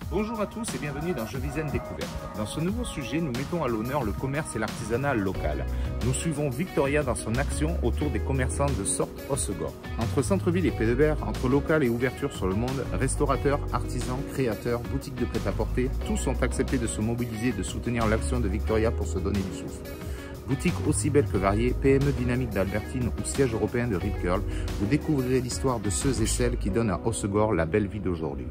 Bonjour à tous et bienvenue dans Je Visaine Découverte. Dans ce nouveau sujet, nous mettons à l'honneur le commerce et l'artisanat local. Nous suivons Victoria dans son action autour des commerçants de Sorte-Hossegor. Entre centre-ville et Pédebert, entre local et ouverture sur le monde, restaurateurs, artisans, créateurs, boutiques de prêt-à-porter, tous ont accepté de se mobiliser et de soutenir l'action de Victoria pour se donner du souffle. Boutique aussi belle que variée, PME dynamique d'Albertine ou siège européen de Rip Curl, vous découvrirez l'histoire de ceux et celles qui donnent à Hossegor la belle vie d'aujourd'hui.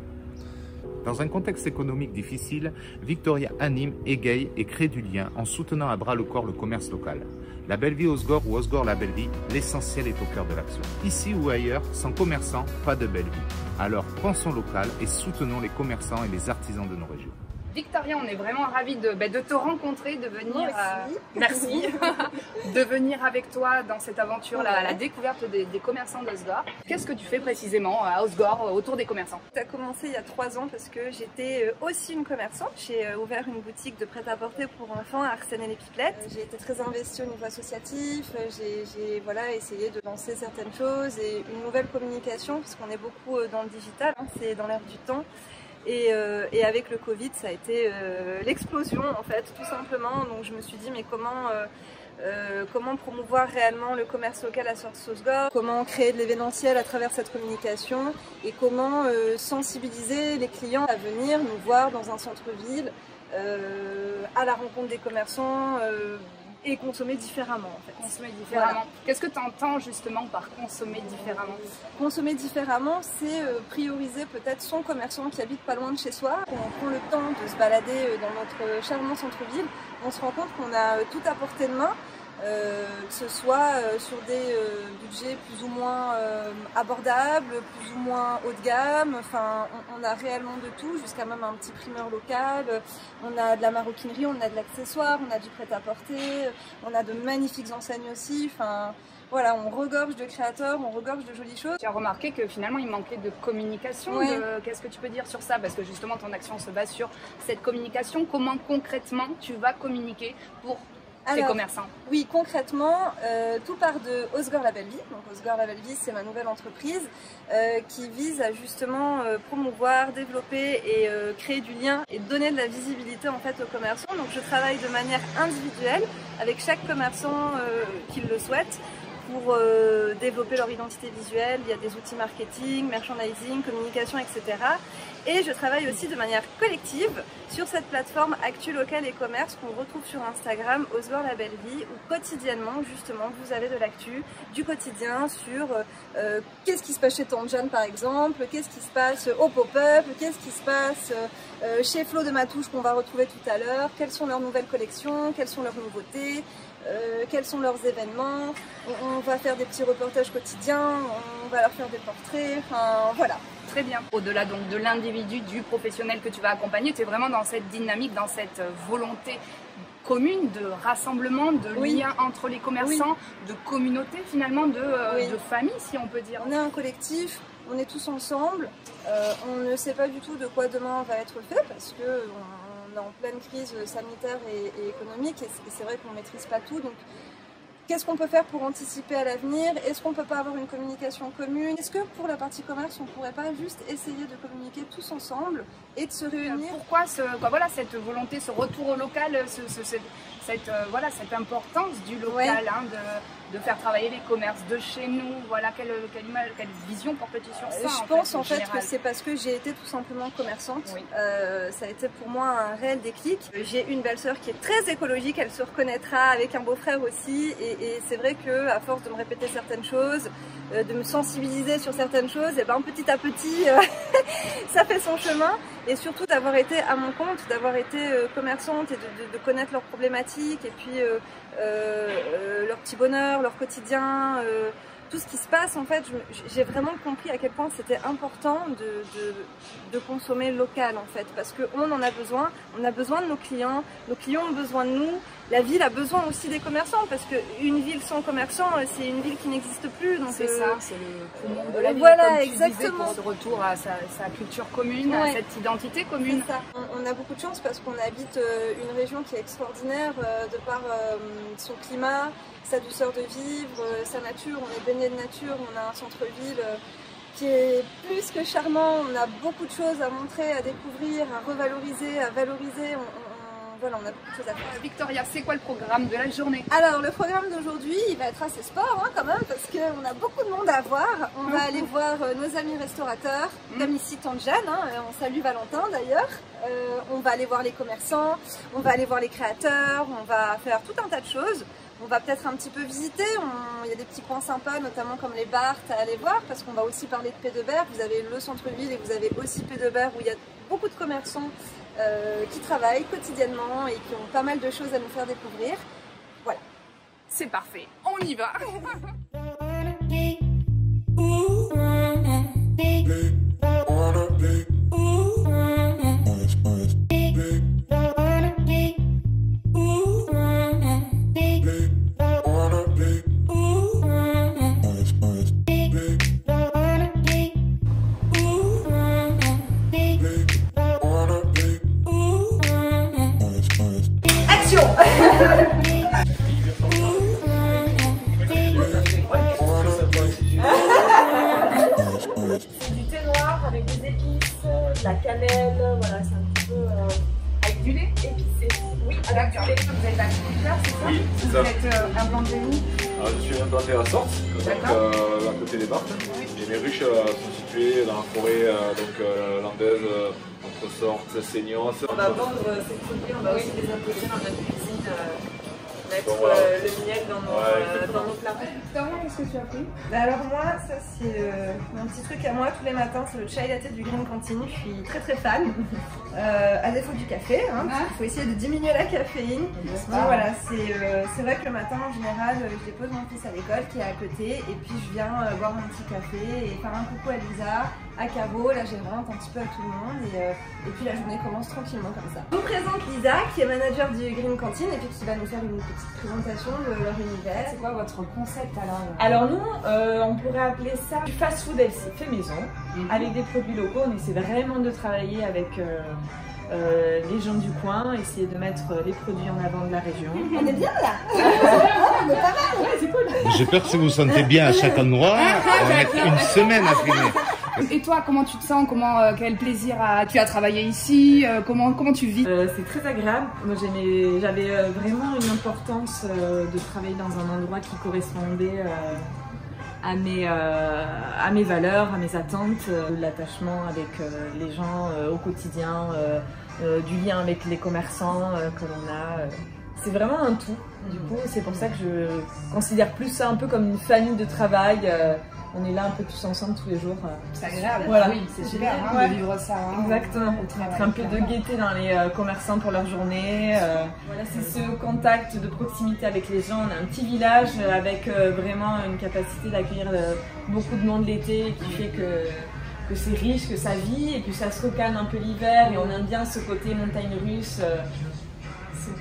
Dans un contexte économique difficile, Victoria anime, égaye et crée du lien en soutenant à bras le corps le commerce local. La belle vie Hossegor ou Hossegor la belle vie, l'essentiel est au cœur de l'action. Ici ou ailleurs, sans commerçants, pas de belle vie. Alors pensons local et soutenons les commerçants et les artisans de nos régions. Victoria, on est vraiment ravis de te rencontrer, de venir, merci, de venir avec toi dans cette aventure, la découverte des commerçants d'Hossegor. Qu'est-ce que tu fais précisément à Hossegor, autour des commerçants? Ça a commencé il y a 3 ans parce que j'étais aussi une commerçante. J'ai ouvert une boutique de prêt-à-porter pour enfants à Arsène-et-les-Pipelettes. J'ai été très investie au niveau associatif, j'ai essayé de lancer certaines choses et une nouvelle communication parce qu'on est beaucoup dans le digital, hein, c'est dans l'air du temps. Et avec le Covid, ça a été l'explosion en fait, tout simplement. Donc je me suis dit mais comment promouvoir réellement le commerce local à Sorte-Hossegor, comment créer de l'événementiel à travers cette communication et comment sensibiliser les clients à venir nous voir dans un centre-ville, à la rencontre des commerçants et consommer différemment en fait. Consommer différemment. Voilà. Qu'est-ce que tu entends justement par consommer différemment? Consommer différemment, c'est prioriser peut-être son commerçant qui habite pas loin de chez soi. Quand on prend le temps de se balader dans notre charmant centre-ville, on se rend compte qu'on a tout à portée de main. Que ce soit sur des budgets plus ou moins abordables, plus ou moins haut de gamme, enfin on a réellement de tout, jusqu'à même un petit primeur local, on a de la maroquinerie, on a de l'accessoire, on a du prêt-à-porter, on a de magnifiques enseignes aussi, enfin voilà, on regorge de créateurs, on regorge de jolies choses. Tu as remarqué que finalement il manquait de communication, oui. Qu'est-ce que tu peux dire sur ça? Parce que justement ton action se base sur cette communication, comment concrètement tu vas communiquer pour les commerçants? Oui, concrètement, tout part de Hossegor la belle vie. Donc Hossegor la belle vie, c'est ma nouvelle entreprise qui vise à justement promouvoir, développer et créer du lien et donner de la visibilité en fait aux commerçants. Donc je travaille de manière individuelle avec chaque commerçant qui le souhaite pour développer leur identité visuelle. Il y a des outils marketing, merchandising, communication, etc. Et je travaille aussi de manière collective sur cette plateforme Actu Local et Commerce qu'on retrouve sur Instagram, Hossegor la belle vie, où quotidiennement, justement, vous avez de l'actu, du quotidien sur qu'est-ce qui se passe chez Tante Jeanne par exemple, qu'est-ce qui se passe au pop-up, qu'est-ce qui se passe chez Flo de Matouche qu'on va retrouver tout à l'heure, quelles sont leurs nouvelles collections, quelles sont leurs nouveautés, quels sont leurs événements, on va faire des petits reportages quotidiens, on va leur faire des portraits, enfin voilà. Très bien. Au-delà donc de l'individu, du professionnel que tu vas accompagner, tu es vraiment dans cette dynamique, dans cette volonté commune de rassemblement, de lien entre les commerçants, de communauté finalement, de famille si on peut dire. On est un collectif, on est tous ensemble, on ne sait pas du tout de quoi demain va être fait parce que on est en pleine crise sanitaire et économique et c'est vrai qu'on ne maîtrise pas tout. Donc, qu'est-ce qu'on peut faire pour anticiper à l'avenir? Est-ce qu'on ne peut pas avoir une communication commune? Est-ce que pour la partie commerce, on ne pourrait pas juste essayer de communiquer tous ensemble et de se réunir? Pourquoi voilà, cette volonté, ce retour au local, cette importance du local, hein, de faire travailler les commerces de chez nous, voilà, quelle vision portes-tu sur ça? Je pense en fait que c'est parce que j'ai été tout simplement commerçante, ça a été pour moi un réel déclic. J'ai une belle-sœur qui est très écologique, elle se reconnaîtra, avec un beau-frère aussi, et c'est vrai que à force de me répéter certaines choses, de me sensibiliser sur certaines choses, et ben petit à petit ça fait son chemin, et surtout d'avoir été à mon compte, d'avoir été commerçante et de connaître leurs problématiques et puis leur petit bonheur, leur quotidien, tout ce qui se passe en fait, j'ai vraiment compris à quel point c'était important de consommer local en fait, parce qu'on en a besoin, on a besoin de nos clients ont besoin de nous, la ville a besoin aussi des commerçants, parce qu'une ville sans commerçants, c'est une ville qui n'existe plus. C'est ça, c'est le poumon de la ville, voilà, comme tu exactement. disais, pour ce retour à sa culture commune, à cette identité commune. Ça. On a beaucoup de chance parce qu'on habite une région qui est extraordinaire de par son climat, sa douceur de vivre, sa nature, on est baigné de nature, on a un centre-ville qui est plus que charmant. On a beaucoup de choses à montrer, à découvrir, à revaloriser, à valoriser. Voilà, on a beaucoup de choses à faire. Victoria, c'est quoi le programme de la journée? Alors, le programme d'aujourd'hui, il va être assez sport quand même, parce qu'on a beaucoup de monde à voir. On va aller voir nos amis restaurateurs, comme ici Tangiane, on salue Valentin d'ailleurs. On va aller voir les commerçants, on va aller voir les créateurs, on va faire tout un tas de choses. On va peut-être un petit peu visiter, il y a des petits coins sympas, notamment comme les Barthes à aller voir, parce qu'on va aussi parler de Pédebert. Vous avez le centre-ville et vous avez aussi Pédebert où il y a beaucoup de commerçants qui travaillent quotidiennement et qui ont pas mal de choses à nous faire découvrir. Voilà. C'est parfait, on y va. C'est du thé noir avec des épices, de la cannelle, voilà, c'est un petit peu Avec du lait épicé. Oui, avec du lait. Vous êtes agriculteur, c'est ça? Oui, c'est ça. Vous êtes implanté où? Je suis implanté à Sortes, donc à côté des Barthes. Et mes ruches sont situées dans la forêt landaise, entre Sortes, Seignos. On va vendre ces produits, on va aussi les intégrer dans notre cuisine, mettre Donc, voilà. le miel dans nos plats. Victoria, qu'est-ce que tu as pris? Alors moi, ça c'est mon petit truc à moi tous les matins, c'est le chai latte du Green Canteen. Je suis très très fan, à défaut du café, il faut essayer de diminuer la caféine. Donc voilà, c'est vrai que le matin en général, je dépose mon fils à l'école qui est à côté et puis je viens boire mon petit café et faire un coucou à Lisa, à Caro, la gérante, un petit peu à tout le monde et puis la journée commence tranquillement comme ça. Je vous présente Lisa qui est manager du Green Canteen et puis qui va nous faire une petite présentation de leur univers. C'est quoi votre concept alors? Alors nous, on pourrait appeler ça du fast-food fait maison, avec des produits locaux. On essaie vraiment de travailler avec les gens du coin, essayer de mettre les produits en avant de la région. On est bien là. On est pas mal. Ouais, c'est cool. J'espère que vous vous sentez bien à chaque endroit. On va mettre une semaine à filmer. Et toi, comment tu te sens? Quel plaisir tu as travaillé ici? Comment tu vis? C'est très agréable. Moi, j'avais vraiment une importance de travailler dans un endroit qui correspondait à mes valeurs, à mes attentes, l'attachement avec les gens au quotidien, du lien avec les commerçants que l'on a. C'est vraiment un tout. Du coup, c'est pour ça que je considère plus ça un peu comme une famille de travail. On est là un peu tous ensemble tous les jours. C'est agréable. Voilà. Oui, c'est super de vivre ça. Exactement. Mettre un peu de gaieté dans les commerçants pour leur journée. Voilà, c'est ce contact de proximité avec les gens. On a un petit village avec vraiment une capacité d'accueillir beaucoup de monde l'été qui fait que c'est riche, que ça vit et puis ça se recalme un peu l'hiver et on aime bien ce côté montagne russe.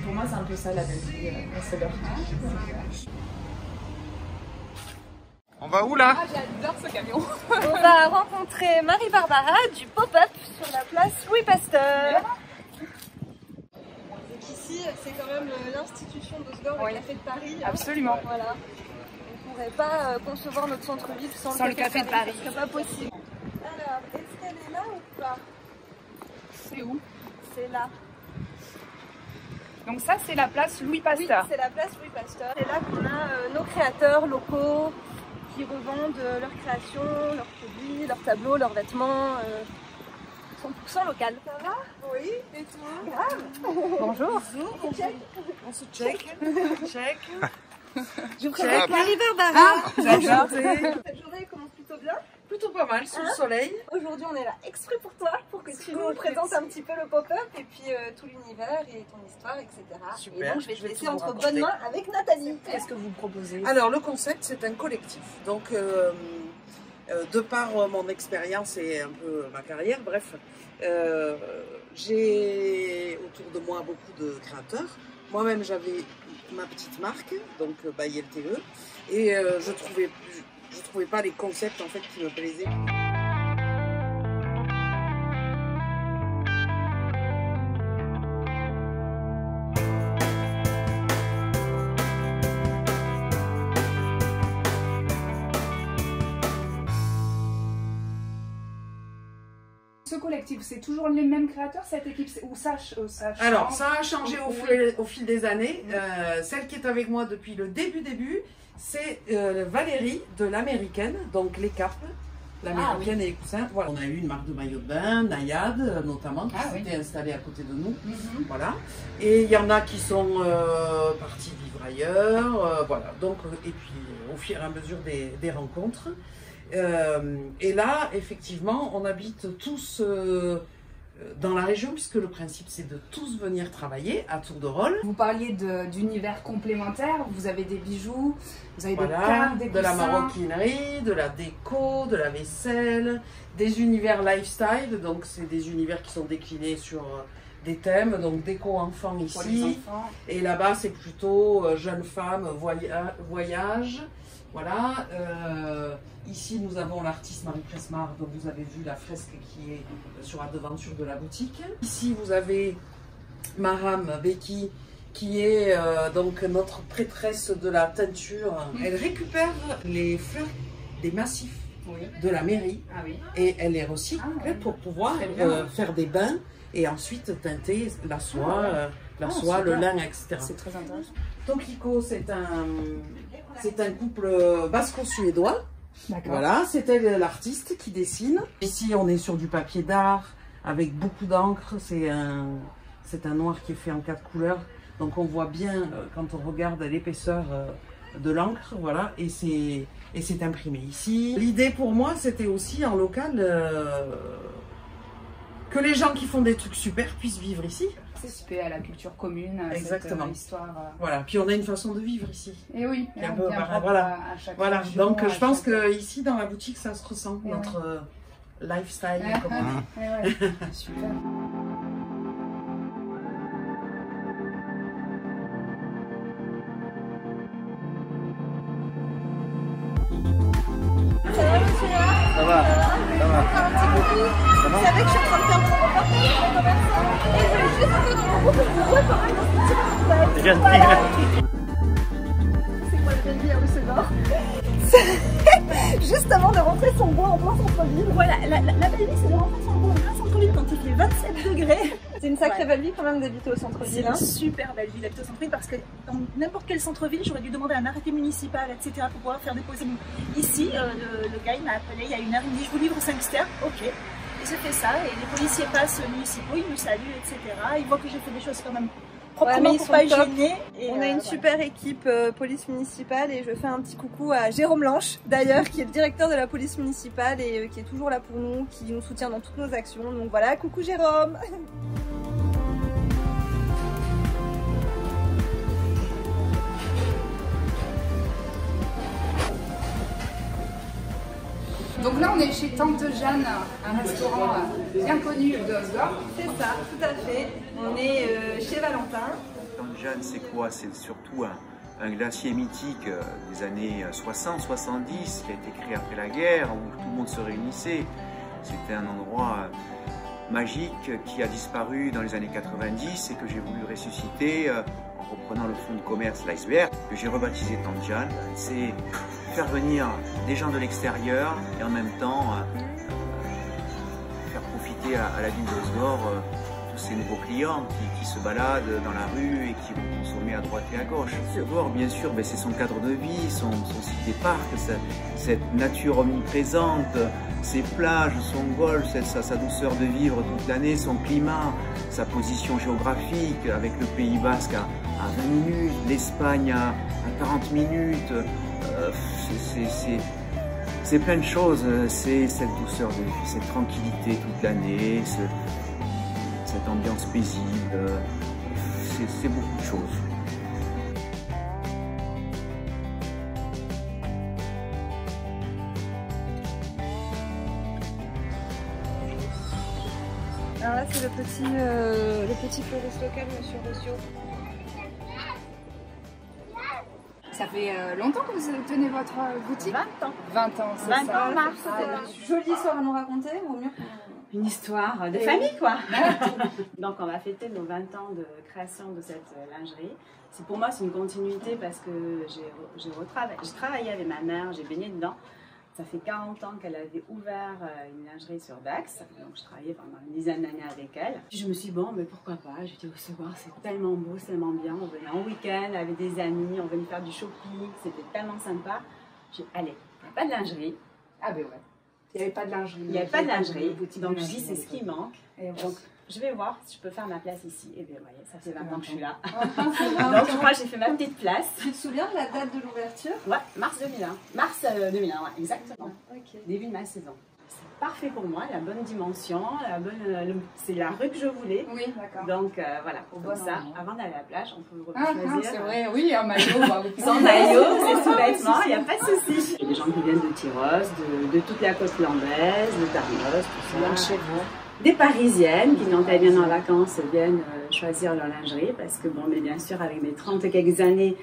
Pour moi, c'est un peu ça la belle vie à Osegor. On va où là? Ah, j'adore ce camion. On va rencontrer Marie-Barbara du pop-up sur la place Louis Pasteur. Donc ici, c'est quand même l'institution d'Osegor, le Café de Paris. Absolument. Voilà. On ne pourrait pas concevoir notre centre-ville sans le Café de Paris. Ce serait pas possible. Alors, est-ce qu'elle est là ou pas? C'est où? C'est là. Donc ça, c'est la place Louis Pasteur. Oui, c'est la place Louis Pasteur. C'est là qu'on a nos créateurs locaux qui revendent leurs créations, leurs produits, leurs tableaux, leurs vêtements. 100% local. Ça va? Oui, et toi? Grave. Bonjour. On se check. Check. Je vous présente Marie-Barbara. D'accord. Cette journée commence plutôt bien. Plutôt pas mal, sous le soleil. Aujourd'hui, on est là exprès pour toi, pour que tu nous présentes un petit peu le pop-up et puis tout l'univers et ton histoire, etc. Super. Et donc, je vais te laisser tout entre raconter. bonnes mains avec Nathalie. Qu'est-ce que vous proposez? Alors, le concept, c'est un collectif. Donc, de par mon expérience et un peu ma carrière, bref, j'ai autour de moi beaucoup de créateurs. Moi-même, j'avais ma petite marque, donc by LTE, et je trouvais pas les concepts en fait qui me plaisaient. ce collectif, c'est toujours les mêmes créateurs, cette équipe, ou ça change? Alors, ça a changé au fil des années. Celle qui est avec moi depuis le début, c'est Valérie de l'Américaine, donc les capes. L'Américaine et les coussins. Voilà. On a eu une marque de maillot de bain, Nayad notamment, qui s'était installée à côté de nous. Voilà. Et il y en a qui sont partis vivre ailleurs. Voilà. Donc, et puis au fur et à mesure des rencontres. Et là, effectivement, on habite tous dans la région, puisque le principe c'est de tous venir travailler à tour de rôle. Vous parliez d'univers complémentaires, vous avez des bijoux, vous avez des cartes, des coussins. De la maroquinerie, de la déco, de la vaisselle, des univers lifestyle, donc c'est des univers qui sont déclinés sur des thèmes, donc déco enfant ici, et là-bas c'est plutôt jeune femme, voyage. Voilà, ici nous avons l'artiste Marie Presmar, dont vous avez vu la fresque qui est sur la devanture de la boutique. Ici vous avez Maram Becky, qui est donc notre prêtresse de la teinture. Elle récupère les fleurs des massifs de la mairie et elle les recycle pour pouvoir faire des bains et ensuite teinter la soie, le lin, etc. C'est très intéressant. Tonkiko, c'est un couple basco-suédois. Voilà, c'était l'artiste qui dessine. Ici, on est sur du papier d'art avec beaucoup d'encre. C'est un noir qui est fait en 4 couleurs. Donc on voit bien quand on regarde l'épaisseur de l'encre, voilà, et c'est imprimé ici. L'idée pour moi, c'était aussi en local que les gens qui font des trucs super puissent vivre ici. Participer à la culture commune, à exactement. Cette histoire. Voilà, puis on a une façon de vivre ici. Et oui, un peu, voilà. Voilà. Donc je pense que ici dans la boutique ça se ressent, notre lifestyle. Super. Ça va, ça va. Un petit coucou. Vous savez que je suis en train de faire mon reportage sur le commerçant et je vais juste vous dire pour vous quand même dans ce petit reportage. C'est quoi le Belleville à Hossegor? Juste avant de rentrer son bois en plein centre-ville. Voilà, la Belleville c'est de rentrer son bois en plein centre-ville quand il fait 27 degrés. C'est une sacrée belle vie quand même d'habiter au centre-ville. C'est une super belle ville d'habiter au centre-ville parce que dans n'importe quel centre-ville, j'aurais dû demander un arrêté municipal, etc. pour pouvoir faire déposer mon... Ici, le gars il m'a appelé il y a une heure, il me dit je vous livre 5 stères, ok. Et je fais ça et les policiers passent municipaux, ils me saluent, etc. Ils voient que j'ai fait des choses quand même proprement pour pas gêner. On a une super équipe police municipale et je fais un petit coucou à Jérôme Lanche d'ailleurs qui est le directeur de la police municipale et qui est toujours là pour nous, qui nous soutient dans toutes nos actions. Donc voilà, coucou Jérôme. Donc là, on est chez Tante Jeanne, un restaurant bien connu de Hossegor. C'est ça, tout à fait. On est chez Valentin. Tante Jeanne, c'est quoi? C'est surtout un glacier mythique des années 60-70 qui a été créé après la guerre, où tout le monde se réunissait. C'était un endroit magique qui a disparu dans les années 90 et que j'ai voulu ressusciter en reprenant le fonds de commerce l'iceberg, que j'ai rebaptisé Tante Jeanne. C'est faire venir des gens de l'extérieur et en même temps faire profiter à la ville d'Hossegor tous ces nouveaux clients qui se baladent dans la rue et qui vont consommer à droite et à gauche. Hossegor, bien sûr, c'est son cadre de vie, son site des parcs, cette nature omniprésente, ses plages, son golfe, sa douceur de vivre toute l'année, son climat, sa position géographique avec le Pays Basque à 20 minutes, l'Espagne à 40 minutes. C'est plein de choses, c'est cette douceur de vie, cette tranquillité toute l'année, cette ambiance paisible, c'est beaucoup de choses. Alors là c'est le petit fleuriste local, Monsieur Rossio. Ça fait longtemps que vous tenez votre boutique? 20 ans. 20 ans, c'est ça. 20 ans, mars. Jolie histoire à nous raconter, vaut mieux. Une histoire de famille, quoi. Donc, on va fêter nos 20 ans de création de cette lingerie. Pour moi, c'est une continuité parce que j'ai travaillé avec ma mère, j'ai baigné dedans. Ça fait 40 ans qu'elle avait ouvert une lingerie sur Dax, donc je travaillais pendant une dizaine d'années avec elle. Puis je me suis dit, bon, mais pourquoi pas, j'ai dit, c'est tellement beau, c'est tellement bien, on venait en week-end avec des amis, on venait faire du shopping, c'était tellement sympa. J'ai dit, allez, il n'y a pas de lingerie. Ah ben ouais, il n'y avait pas de lingerie. Il n'y avait pas de lingerie, donc je dis, c'est ce qui manque. Donc, je vais voir si je peux faire ma place ici. Et bien, voyez, ça fait 20 ans que je suis là. Donc, moi, j'ai fait ma petite place. Tu te souviens de la date de l'ouverture? Ouais, mars 2001. Mars 2001, ouais, exactement. Okay. Début de ma saison. C'est parfait pour moi, la bonne dimension, c'est la rue que je voulais. Oui, d'accord. Donc, voilà, pour ça, avant d'aller à la plage, on peut choisir. C'est vrai, oui, un maillot. Sans maillot, c'est sous-vêtements, il n'y a pas de souci. Il y a des gens qui viennent de Tyros, de toute la côte landaise, de Tarnos, tout ça. Bien chez vous. Des Parisiennes qui, quand elles viennent en vacances, viennent choisir leur lingerie parce que, bon, mais bien sûr, avec mes 30 et quelques années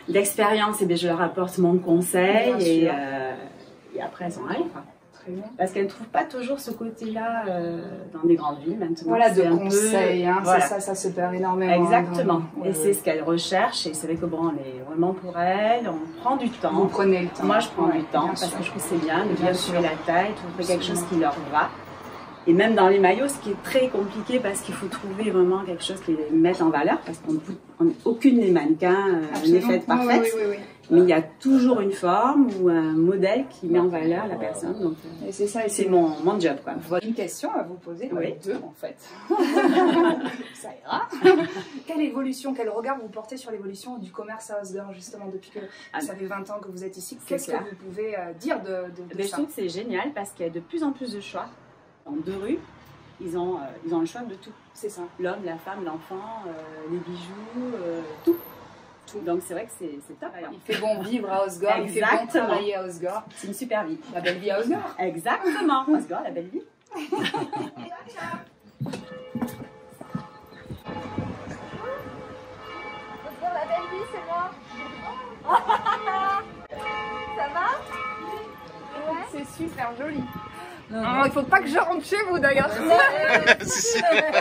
d'expérience, eh bien, je leur apporte mon conseil et après, elles sont allées. Très bien. Parce qu'elles ne trouvent pas toujours ce côté-là dans des grandes villes maintenant. Voilà, de conseils, hein, voilà. Ça se perd énormément. Exactement. Et c'est ce qu'elles recherchent et c'est vrai que, bon, on est vraiment pour elles, on prend du temps. Vous prenez le temps. Moi, je prends du temps parce que je trouve que c'est bien de bien trouver la taille, trouver quelque chose qui leur va. Et même dans les maillots, ce qui est très compliqué parce qu'il faut trouver vraiment quelque chose qui les mette en valeur parce qu'aucune des mannequins n'est faite parfaite. Oui. Mais il y a toujours une forme ou un modèle qui met en valeur la personne. Donc, et c'est ça, c'est mon job, quoi. Voilà une question à vous poser, oui. Deux en fait. Ça ira. Quelle évolution, quel regard vous portez sur l'évolution du commerce à Osgore justement depuis que ça fait 20 ans que vous êtes ici? Qu'est-ce que vous pouvez dire de ça? Je trouve que c'est génial parce qu'il y a de plus en plus de choix. Dans 2 rues, ils ont le choix de tout. C'est ça. L'homme, la femme, l'enfant, les bijoux, tout. Donc c'est vrai que c'est top. Il fait bon vivre à Osgore, il fait bon travailler à Osgore. C'est une super vie. La belle vie à Osgore. Exactement. Osgore, la belle vie. Osgore, la belle vie, c'est moi. Ça va? Ouais. C'est super joli. Non, il faut pas que je rentre chez vous d'ailleurs. Si, regarde.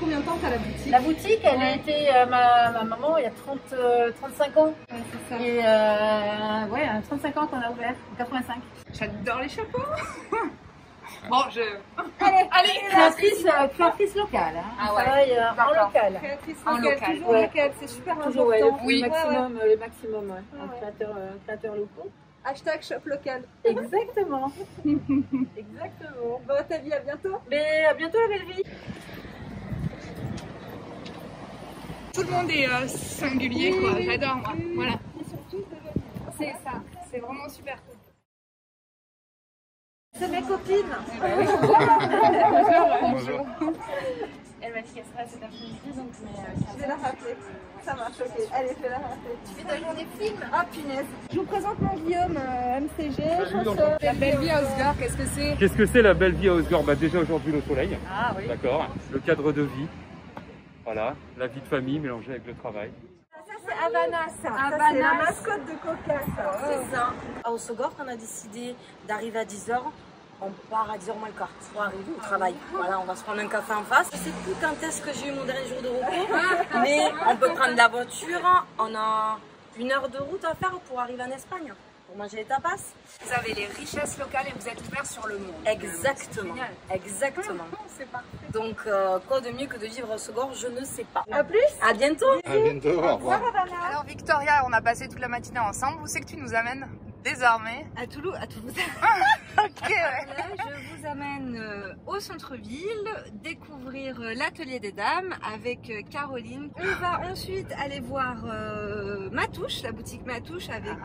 Combien de temps t'as la boutique? La boutique, elle a été ma maman il y a 35 ans. Ouais, c'est ça. Et ouais, 35 ans qu'on a ouvert, en 85. J'adore les chapeaux. Bon, Allez, créatrice locale. Hein. Ah ouais. Travaille en local. Créatrice En locale, local. toujours local, c'est super Toujours, ouais, important. le maximum, créateurs locaux. Hashtag shop local. Exactement. Exactement. Bon, ta vie, à bientôt. Mais à bientôt, la belle vie. Tout le monde est singulier, quoi. J'adore, moi. Voilà. C'est ça. C'est vraiment super cool. C'est mes copines. Bonjour. Elle m'a dit qu'elle serait cet après-midi, donc je vais la rappeler. Ça marche, ok. Allez, fais la rappeler. Tu fais ta journée film. Ah, punaise. Je vous présente mon Guillaume, MCG, chasseur. La belle vie à Osgore, qu'est-ce que c'est? Qu'est-ce que c'est la belle vie à Osgore? Bah déjà aujourd'hui le soleil, ah, oui. D'accord, le cadre de vie, voilà, la vie de famille mélangée avec le travail. Ça c'est Havana, ça c'est la mascotte de Coca, ça. C'est ça. À Osgore, on a décidé d'arriver à 10h. On part à 10h moins le quart pour arriver au travail. Voilà, on va se prendre un café en face. Je sais plus quand est-ce que j'ai eu mon dernier jour de repos, mais on peut prendre la voiture. On a 1 heure de route à faire pour arriver en Espagne, pour manger les tapas. Vous avez les richesses locales et vous êtes ouvert sur le monde. Exactement. Exactement. C'est parfait. Donc, quoi de mieux que de vivre à Osgore, je ne sais pas. À plus. À bientôt. À bientôt, au revoir. Alors Victoria, on a passé toute la matinée ensemble. Où c'est que tu nous amènes désormais? À Toulouse. Ok, ouais. Là, je vous amène au centre-ville, découvrir l'atelier des dames avec Caroline. On va ensuite aller voir Matouche, la boutique Matouche avec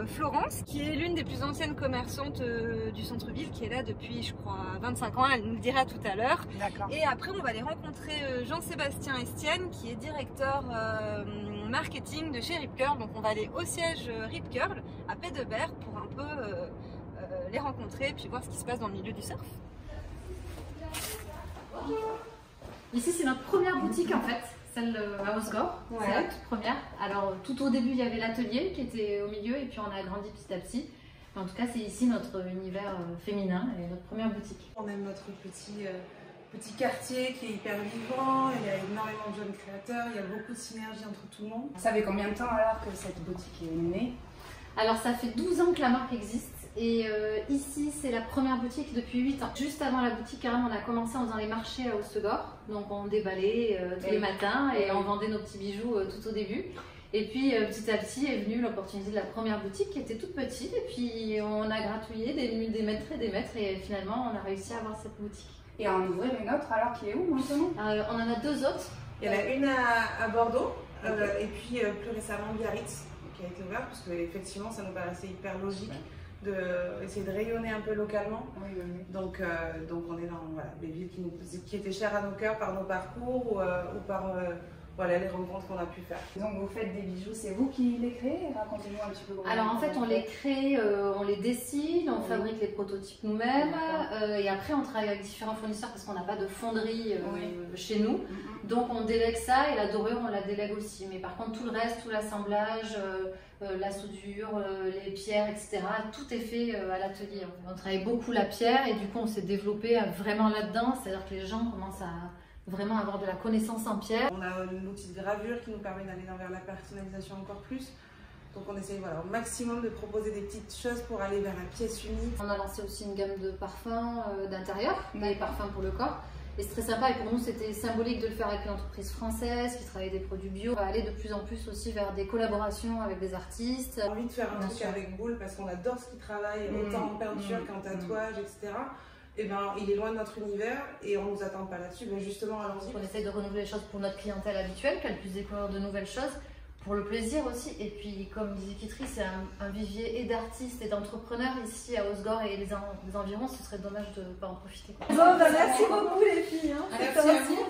Florence, qui est l'une des plus anciennes commerçantes du centre-ville, qui est là depuis, je crois, 25 ans. Elle nous le dira tout à l'heure. D'accord. Et après, on va aller rencontrer Jean-Sébastien Estienne, qui est directeur marketing de chez Rip Curl. Donc, on va aller au siège Rip Curl à Pédebert pour un peu les rencontrer et puis voir ce qui se passe dans le milieu du surf. Ici c'est notre première boutique en fait, celle à Osgore, c'est la toute première. Alors tout au début il y avait l'atelier qui était au milieu et puis on a agrandi petit à petit. Mais en tout cas c'est ici notre univers féminin et notre première boutique. On aime notre petit quartier qui est hyper vivant, il y a énormément de jeunes créateurs, il y a beaucoup de synergie entre tout le monde. Vous savez combien de temps alors que cette boutique est née? Alors ça fait 12 ans que la marque existe. Et ici, c'est la première boutique depuis 8 ans. Juste avant la boutique, carrément, on a commencé en faisant les marchés à Hossegor. Donc on déballait tous les matins et on vendait nos petits bijoux tout au début. Et puis petit à petit est venue l'opportunité de la première boutique qui était toute petite. Et puis on a gratouillé des mètres et des mètres et finalement on a réussi à avoir cette boutique. Et à en ouvrir une autre alors qui est où maintenant? On en a 2 autres. Il y en a une à Bordeaux et puis plus récemment Biarritz qui a été ouverte parce qu'effectivement ça nous paraissait hyper logique. D'essayer de rayonner un peu localement. Donc on est dans des villes qui étaient chères à nos cœurs par nos parcours ou par les rencontres qu'on a pu faire. Donc vous faites des bijoux, c'est vous qui les créez? Racontez-nous un petit peu. Alors en fait on les crée, on les dessine, on fabrique les prototypes nous-mêmes et après on travaille avec différents fournisseurs parce qu'on n'a pas de fonderie chez nous. Donc on délègue ça et la dorure on la délègue aussi. Mais par contre tout le reste, tout l'assemblage, la soudure, les pierres, etc. Tout est fait à l'atelier. On travaille beaucoup la pierre et du coup on s'est développé vraiment là-dedans. C'est-à-dire que les gens commencent à vraiment avoir de la connaissance en pierre. On a un outil de gravure qui nous permet d'aller vers la personnalisation encore plus. Donc on essaye au maximum de proposer des petites choses pour aller vers la pièce unique. On a lancé aussi une gamme de parfums d'intérieur, des parfums pour le corps. Et c'est très sympa et pour nous c'était symbolique de le faire avec une entreprise française qui travaille des produits bio. On va aller de plus en plus aussi vers des collaborations avec des artistes. On a envie de faire un truc avec Boule parce qu'on adore ce qu'il travaille, autant en peinture qu'en tatouage, etc. Et ben, il est loin de notre univers et on ne nous attend pas là-dessus. Mais justement, allons-y. On essaie de renouveler les choses pour notre clientèle habituelle, qu'elle puisse découvrir de nouvelles choses, pour le plaisir aussi. Et puis, comme disait Kitry, c'est un vivier et d'artistes et d'entrepreneurs ici à Hossegor et les environs. Ce serait dommage de ne pas en profiter. Bon, merci beaucoup les filles. Merci à vous.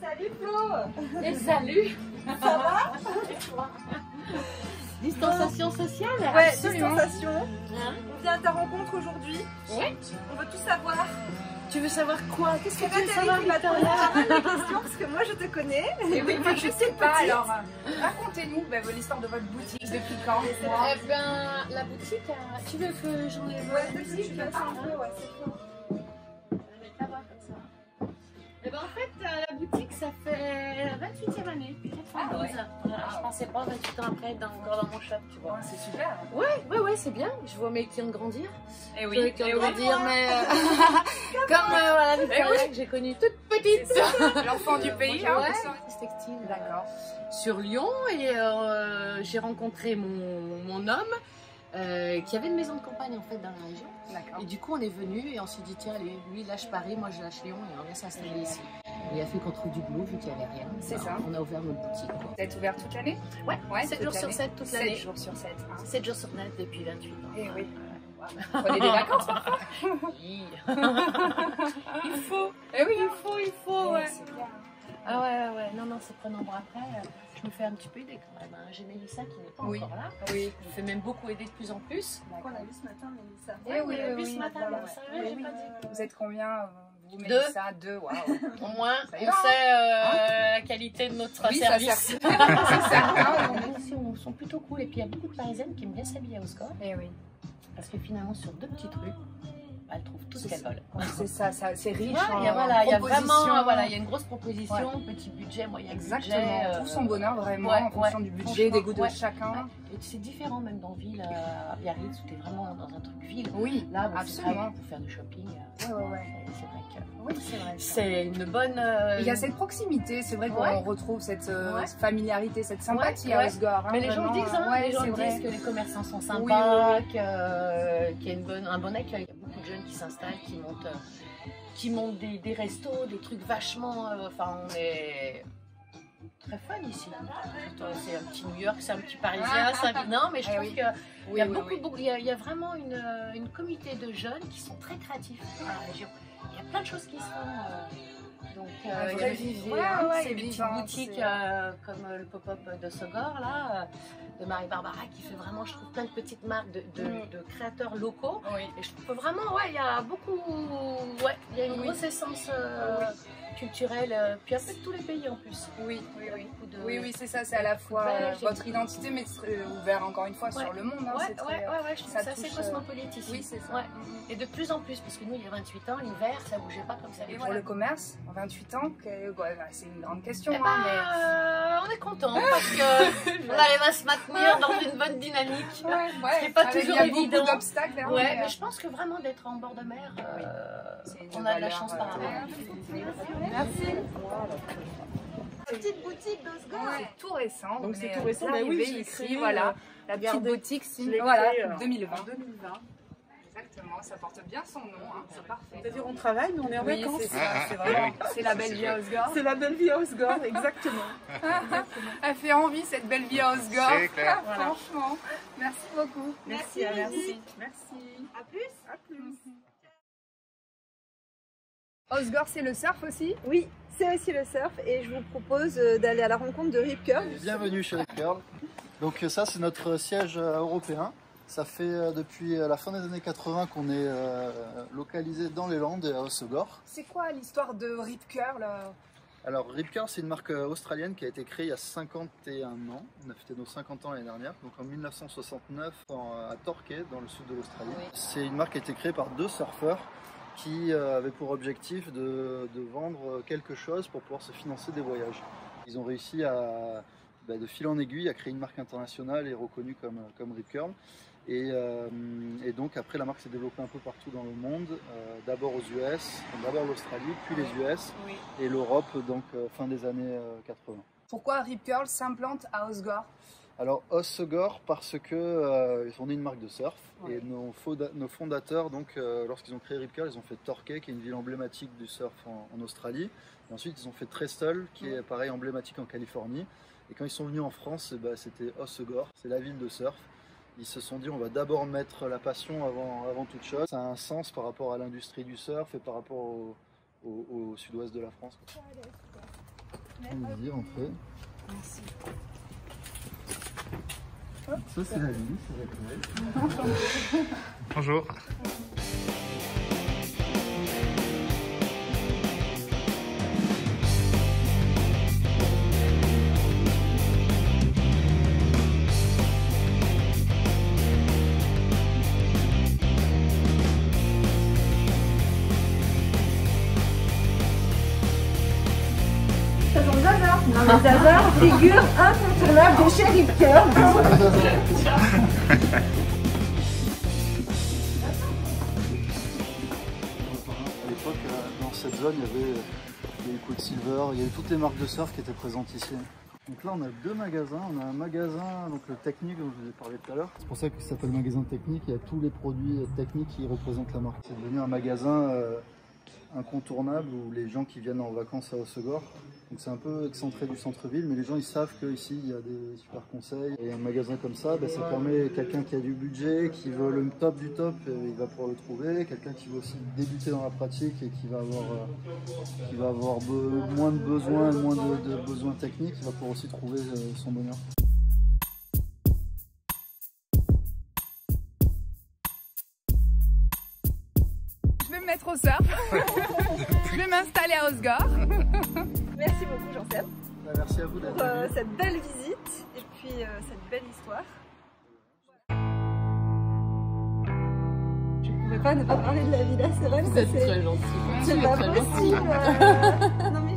Salut Flo. Et salut. Ça va? Distanciation sociale? Ouais, absolument. distanciation. On vient à ta rencontre aujourd'hui. Oui. On veut tout savoir. Tu veux savoir quoi? Qu'est-ce que tu veux Nathalie savoir, qui va te poser Victoria? pas mal de questions parce que moi je te connais. Et oui, mais je sais pas alors. Racontez-nous l'histoire de votre boutique. Depuis quand? Eh ben, la boutique, tu veux que j'en ai Ouais, vas-y, je passe un peu, ouais, c'est cool. Eh ben, en fait, la boutique, ça fait la 28e année, depuis 92. Voilà, je pensais pas 28 ans après être encore dans mon shop, tu vois. C'est super. Ouais, c'est bien. Je vois mes clients grandir. Et oui. Je vois mes clients grandir, mais comme Victoria que j'ai connue toute petite. L'enfant du pays, hein. Ouais, textile. D'accord. Sur Lyon et j'ai rencontré mon homme. Qui avait une maison de campagne en fait dans la région. Et du coup on est venu et on s'est dit tiens allez, lui il lâche Paris, moi je lâche Lyon et on vient s'installer ici. Il a fait qu'on trouve du boulot vu qu'il n'y avait rien. C'est ça. On a ouvert notre boutique. Vous êtes ouvert toute l'année? Ouais, 7 jours sur 7 toute l'année. 7 jours sur 7. 7 jours sur 7 depuis 28 ans. Et oui. Prenez des vacances parfois. Oui. Il faut. Eh oui, il faut. Ouais. Ah ouais, non, c'est prenant. Bon après, je me fais un petit peu aider quand même. Hein. J'ai Mélissa qui n'est pas encore là. Oui. Je me fais même beaucoup aider de plus en plus. On a vu ce matin Mélissa. Oui, on a vu ce matin Mélissa. J'ai pas dit. Vous êtes combien? Vous Mélissa? 2. Waouh. Au moins, on sait la qualité de notre service. C'est certain. Ils sont plutôt cool et puis il y a beaucoup de Parisiennes qui aiment bien s'habiller à Hossegor. Et oui. Parce que finalement, sur 2 petites rues, elles trouvent tout ce qu'elles veulent. C'est ça, c'est riche. Il y a vraiment, il y a une grosse proposition, petit budget, moyen budget. Exactement, tout son bonheur vraiment en fonction du budget, des goûts de chacun. Et c'est différent même dans ville, à Biarritz où tu es vraiment dans un truc ville. Oui, là, absolument. Pour faire du shopping, c'est vrai que c'est une bonne... Il y a cette proximité, c'est vrai qu'on retrouve cette familiarité, cette sympathie à Hossegor. Mais les gens disent, les gens disent que les commerçants sont sympas, qu'il y a un bon accueil. Il y a beaucoup de jeunes qui s'installent, qui montent des restos, des trucs vachement... Enfin, on est très fun ici. C'est un petit New York, c'est un petit Parisien. Non, mais je trouve qu'il y a beaucoup, il y a vraiment une communauté de jeunes qui sont très créatifs dans la région. Il y a plein de choses qui se font. Donc, il y a des petites boutiques comme le pop-up de Sogor, là, de Marie-Barbara, qui fait vraiment, je trouve, plein de petites marques de créateurs locaux. Et je trouve vraiment, il y a beaucoup, il y a une grosse essence culturelle, puis un peu de tous les pays en plus. Oui, c'est ça, c'est à la fois votre identité, mais ouvert encore une fois sur le monde. Je trouve ça assez cosmopolite ici. Oui, c'est ça. Et de plus en plus, parce que nous, il y a 28 ans, l'hiver, ça bougeait pas comme ça. Et pour le commerce, en 28 ans, c'est une grande question. on est content parce que on arrive à se maintenir dans une bonne dynamique. C'est pas toujours évident. Ouais, mais je pense que vraiment d'être en bord de mer, on a de la chance par rapport. Merci. Petite boutique d'Osgor. C'est tout récent. Donc c'est tout récent, mais oui, je l'ai créé, voilà, la petite boutique, voilà, 2020. Exactement, ça porte bien son nom, hein, c'est parfait. C'est-à-dire on travaille, mais on est en vacances. C'est la belle vie à Osgor. C'est la belle vie à Osgor, exactement. Elle fait envie cette belle vie à Osgor. C'est clair. Franchement, merci beaucoup. Merci. Merci. À plus. À plus. Osgor, c'est le surf aussi? Oui, c'est aussi le surf et je vous propose d'aller à la rencontre de Rip Curl. Bienvenue chez Rip Curl. Donc ça c'est notre siège européen. Ça fait depuis la fin des années 80 qu'on est localisé dans les Landes et à Hossegor. C'est quoi l'histoire de Rip Curl? Alors Rip Curl c'est une marque australienne qui a été créée il y a 51 ans. On a fêté nos 50 ans l'année dernière, donc en 1969 à Torquay dans le sud de l'Australie. Oui. C'est une marque qui a été créée par deux surfeurs qui avaient pour objectif de vendre quelque chose pour pouvoir se financer des voyages. Ils ont réussi à, de fil en aiguille à créer une marque internationale et reconnue comme Rip Curl. Et donc après la marque s'est développée un peu partout dans le monde, d'abord aux US, d'abord l'Australie, puis les US et l'Europe donc fin des années 80. Pourquoi Rip Curl s'implante à Osgor? Alors Hossegor parce que on est une marque de surf et nos fondateurs donc lorsqu'ils ont créé Rip Curl, ils ont fait Torquay qui est une ville emblématique du surf en Australie. Et ensuite ils ont fait Trestle qui est pareil emblématique en Californie. Et quand ils sont venus en France, c'était Hossegor, c'est la ville de surf. Ils se sont dit on va d'abord mettre la passion avant toute chose. Ça a un sens par rapport à l'industrie du surf et par rapport au sud-ouest de la France. Allez-y, rentrez. Merci. Ça c'est la vie, c'est la clé. Bonjour. Non mais Zaza, figure incontournable de chez Rip Curl. À l'époque, dans cette zone, il y avait Quicksilver, il y avait toutes les marques de surf qui étaient présentes ici. Donc là, on a deux magasins. On a un magasin, donc le technique dont je vous ai parlé tout à l'heure. C'est pour ça qu'il s'appelle magasin technique. Il y a tous les produits techniques qui représentent la marque. C'est devenu un magasin incontournable où les gens qui viennent en vacances à Hossegor. Donc c'est un peu excentré du centre-ville, mais les gens ils savent qu'ici il y a des super conseils. Et un magasin comme ça, ça permet quelqu'un qui a du budget, qui veut le top du top, il va pouvoir le trouver. Quelqu'un qui veut aussi débuter dans la pratique et qui va avoir moins de besoins, moins de besoins techniques, il va pouvoir aussi trouver son bonheur. Je vais me mettre au surf. Je vais m'installer à Osgor. Merci beaucoup Jean-Seb. Merci à vous pour cette belle visite et puis cette belle histoire. Je ne pouvais pas ne pas parler de la villa, c'est vrai. Vous êtes très gentil. C'est pas possible. Non, mais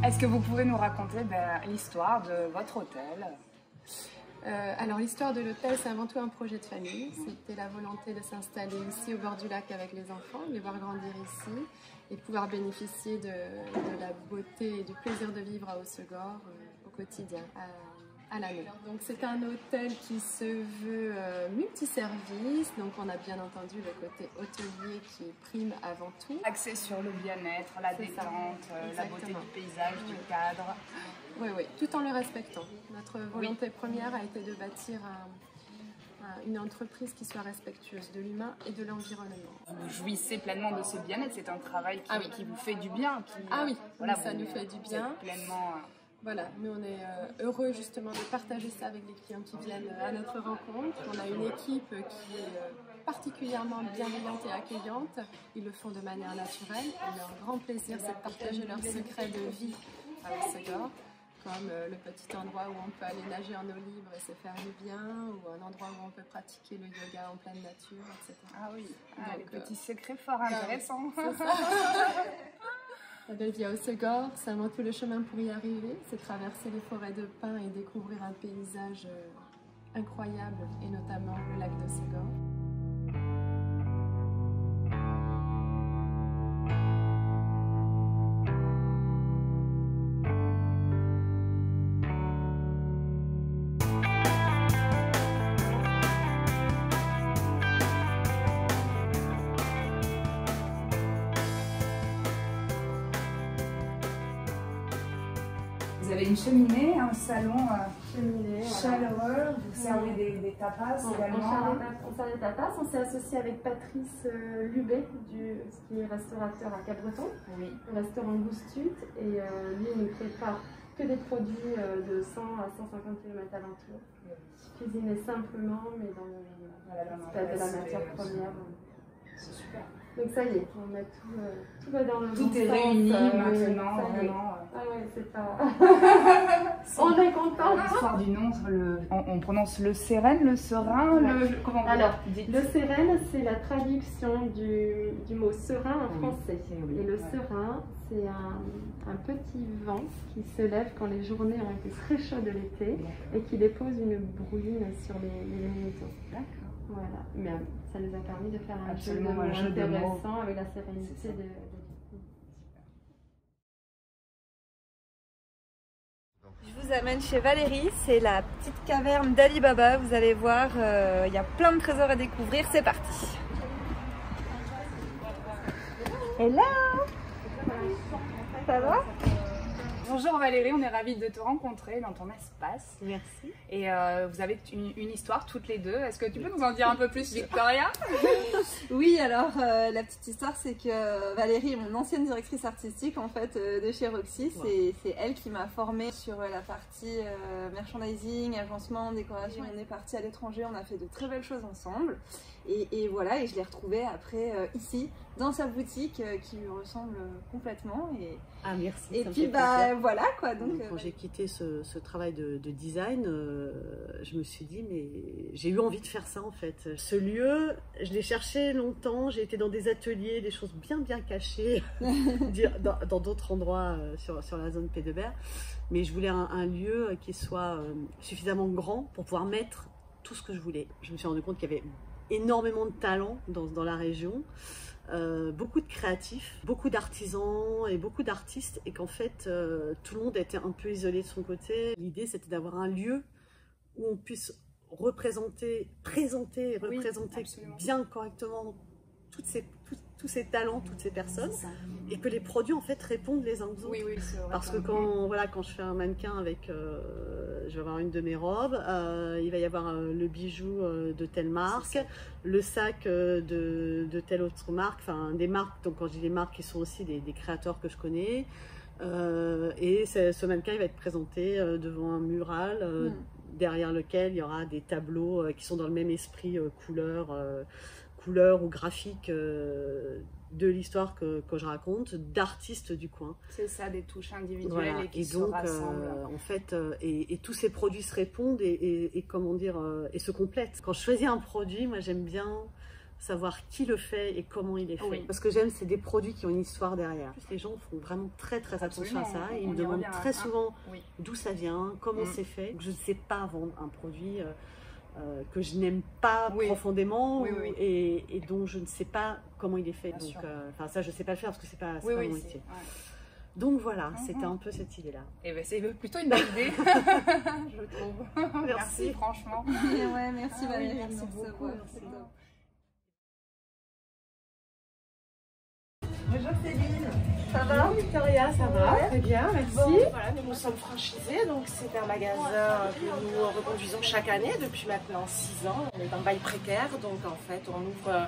est-ce que vous pouvez nous raconter l'histoire de votre hôtel? Alors l'histoire de l'hôtel, c'est avant tout un projet de famille. C'était la volonté de s'installer ici au bord du lac avec les enfants, de les voir grandir ici et de pouvoir bénéficier de la beauté et du plaisir de vivre à Hossegor au quotidien, à l'année. Donc c'est un hôtel qui se veut multiservice, donc on a bien entendu le côté hôtelier qui prime avant tout. Axé sur le bien-être, la détente, la beauté du paysage, du cadre. Oui, oui, tout en le respectant. Notre volonté première a été de bâtir une entreprise qui soit respectueuse de l'humain et de l'environnement. Vous jouissez pleinement de ce bien-être, c'est un travail qui vous fait du bien. Voilà, ça nous fait du bien. Pleinement... Voilà, nous on est heureux justement de partager ça avec les clients qui viennent à notre rencontre. On a une équipe qui est particulièrement bienveillantes et accueillantes. Ils le font de manière naturelle. Et leur grand plaisir, c'est de partager leurs secrets de vie à Hossegor, comme le petit endroit où on peut aller nager en eau libre et se faire du bien, ou un endroit où on peut pratiquer le yoga en pleine nature, etc. Ah oui, donc, les petits secrets fort intéressants. La belle vie à Hossegor, c'est avant tout le chemin pour y arriver, c'est traverser les forêts de pins et découvrir un paysage incroyable, et notamment le lac d'Hossegor. Vous avez une cheminée, un salon chaleureux, vous servez des tapas également. On sert des tapas, on s'est associé avec Patrice Lubet, qui est restaurateur à Cabreton, le restaurant Goustut, et lui il nous prépare que des produits de 100 à 150 km alentour. Cuisiner simplement, mais dans de la matière première. C'est super. Donc ça y est, on a tout va dans le bon sens. Tout est réuni maintenant, vraiment. Ah ouais, c'est pas... on est content. L'histoire du nom, on prononce le Sérène, le serein, comment Alors, le Sérène, c'est la traduction du mot serein en français. Et le serein, c'est un petit vent qui se lève quand les journées ont été très chaudes l'été et qui dépose une bruine sur les maisons. D'accord. Voilà, mais ça nous a permis de faire un jeu de mots intéressant avec la sérénité de Je vous amène chez Valérie, c'est la petite caverne d'Ali Baba. Vous allez voir, il y a plein de trésors à découvrir, c'est parti. Hello! Ça va? Bonjour Valérie, on est ravis de te rencontrer dans ton espace. Merci. Et vous avez une histoire toutes les deux. Est-ce que tu peux nous en dire un peu plus, Victoria? Oui, alors la petite histoire, c'est que Valérie est mon ancienne directrice artistique en fait de chez Roxy. C'est elle qui m'a formée sur la partie merchandising, agencement, décoration. On est parti à l'étranger, on a fait de très belles choses ensemble. Et voilà, et je l'ai retrouvée après ici, dans sa boutique qui lui ressemble complètement. Ah merci. Et puis bah voilà quoi. Donc quand j'ai quitté ce travail de design, je me suis dit mais j'ai eu envie de faire ça en fait. Ce lieu, je l'ai cherché longtemps. J'ai été dans des ateliers, des choses bien cachées, dans d'autres endroits sur la zone P2R. Mais je voulais un lieu qui soit suffisamment grand pour pouvoir mettre tout ce que je voulais. Je me suis rendu compte qu'il y avait énormément de talent dans la région, beaucoup de créatifs, beaucoup d'artisans et beaucoup d'artistes, et qu'en fait tout le monde était un peu isolé de son côté. L'idée c'était d'avoir un lieu où on puisse présenter bien correctement tous ces talents, toutes ces personnes, et que les produits en fait répondent les uns aux autres. Oui, c'est vrai. Parce que quand je fais un mannequin avec, je vais avoir une de mes robes, il va y avoir le bijou de telle marque, le sac de telle autre marque, enfin des marques, donc quand je dis des marques qui sont aussi des créateurs que je connais, et ce mannequin il va être présenté devant un mural derrière lequel il y aura des tableaux qui sont dans le même esprit couleur ou graphique de l'histoire que je raconte, d'artistes du coin. C'est ça, des touches individuelles voilà. et qui et donc, se rassemblent. en fait, et tous ces produits se répondent et comment dire, et se complètent. Quand je choisis un produit, moi j'aime bien savoir qui le fait et comment il est fait. Parce que j'aime, c'est des produits qui ont une histoire derrière. Les gens font vraiment très attention à ça. Ils me demandent très souvent d'où ça vient, comment c'est fait. Je ne sais pas vendre un produit que je n'aime pas profondément et dont je ne sais pas comment il est fait. Donc, ça, je ne sais pas le faire parce que c'est pas mon métier. Donc voilà, c'était un peu cette idée-là. Et ben, c'est plutôt une bonne idée, je trouve. Merci, franchement. Merci Valérie, merci beaucoup. Bonjour Céline, ça va? Bonjour Victoria, ça va? Très bien, merci. Bon, voilà, nous sommes franchisés, donc c'est un magasin que nous reconduisons chaque année depuis maintenant 6 ans. On est en bail précaire, donc en fait on ouvre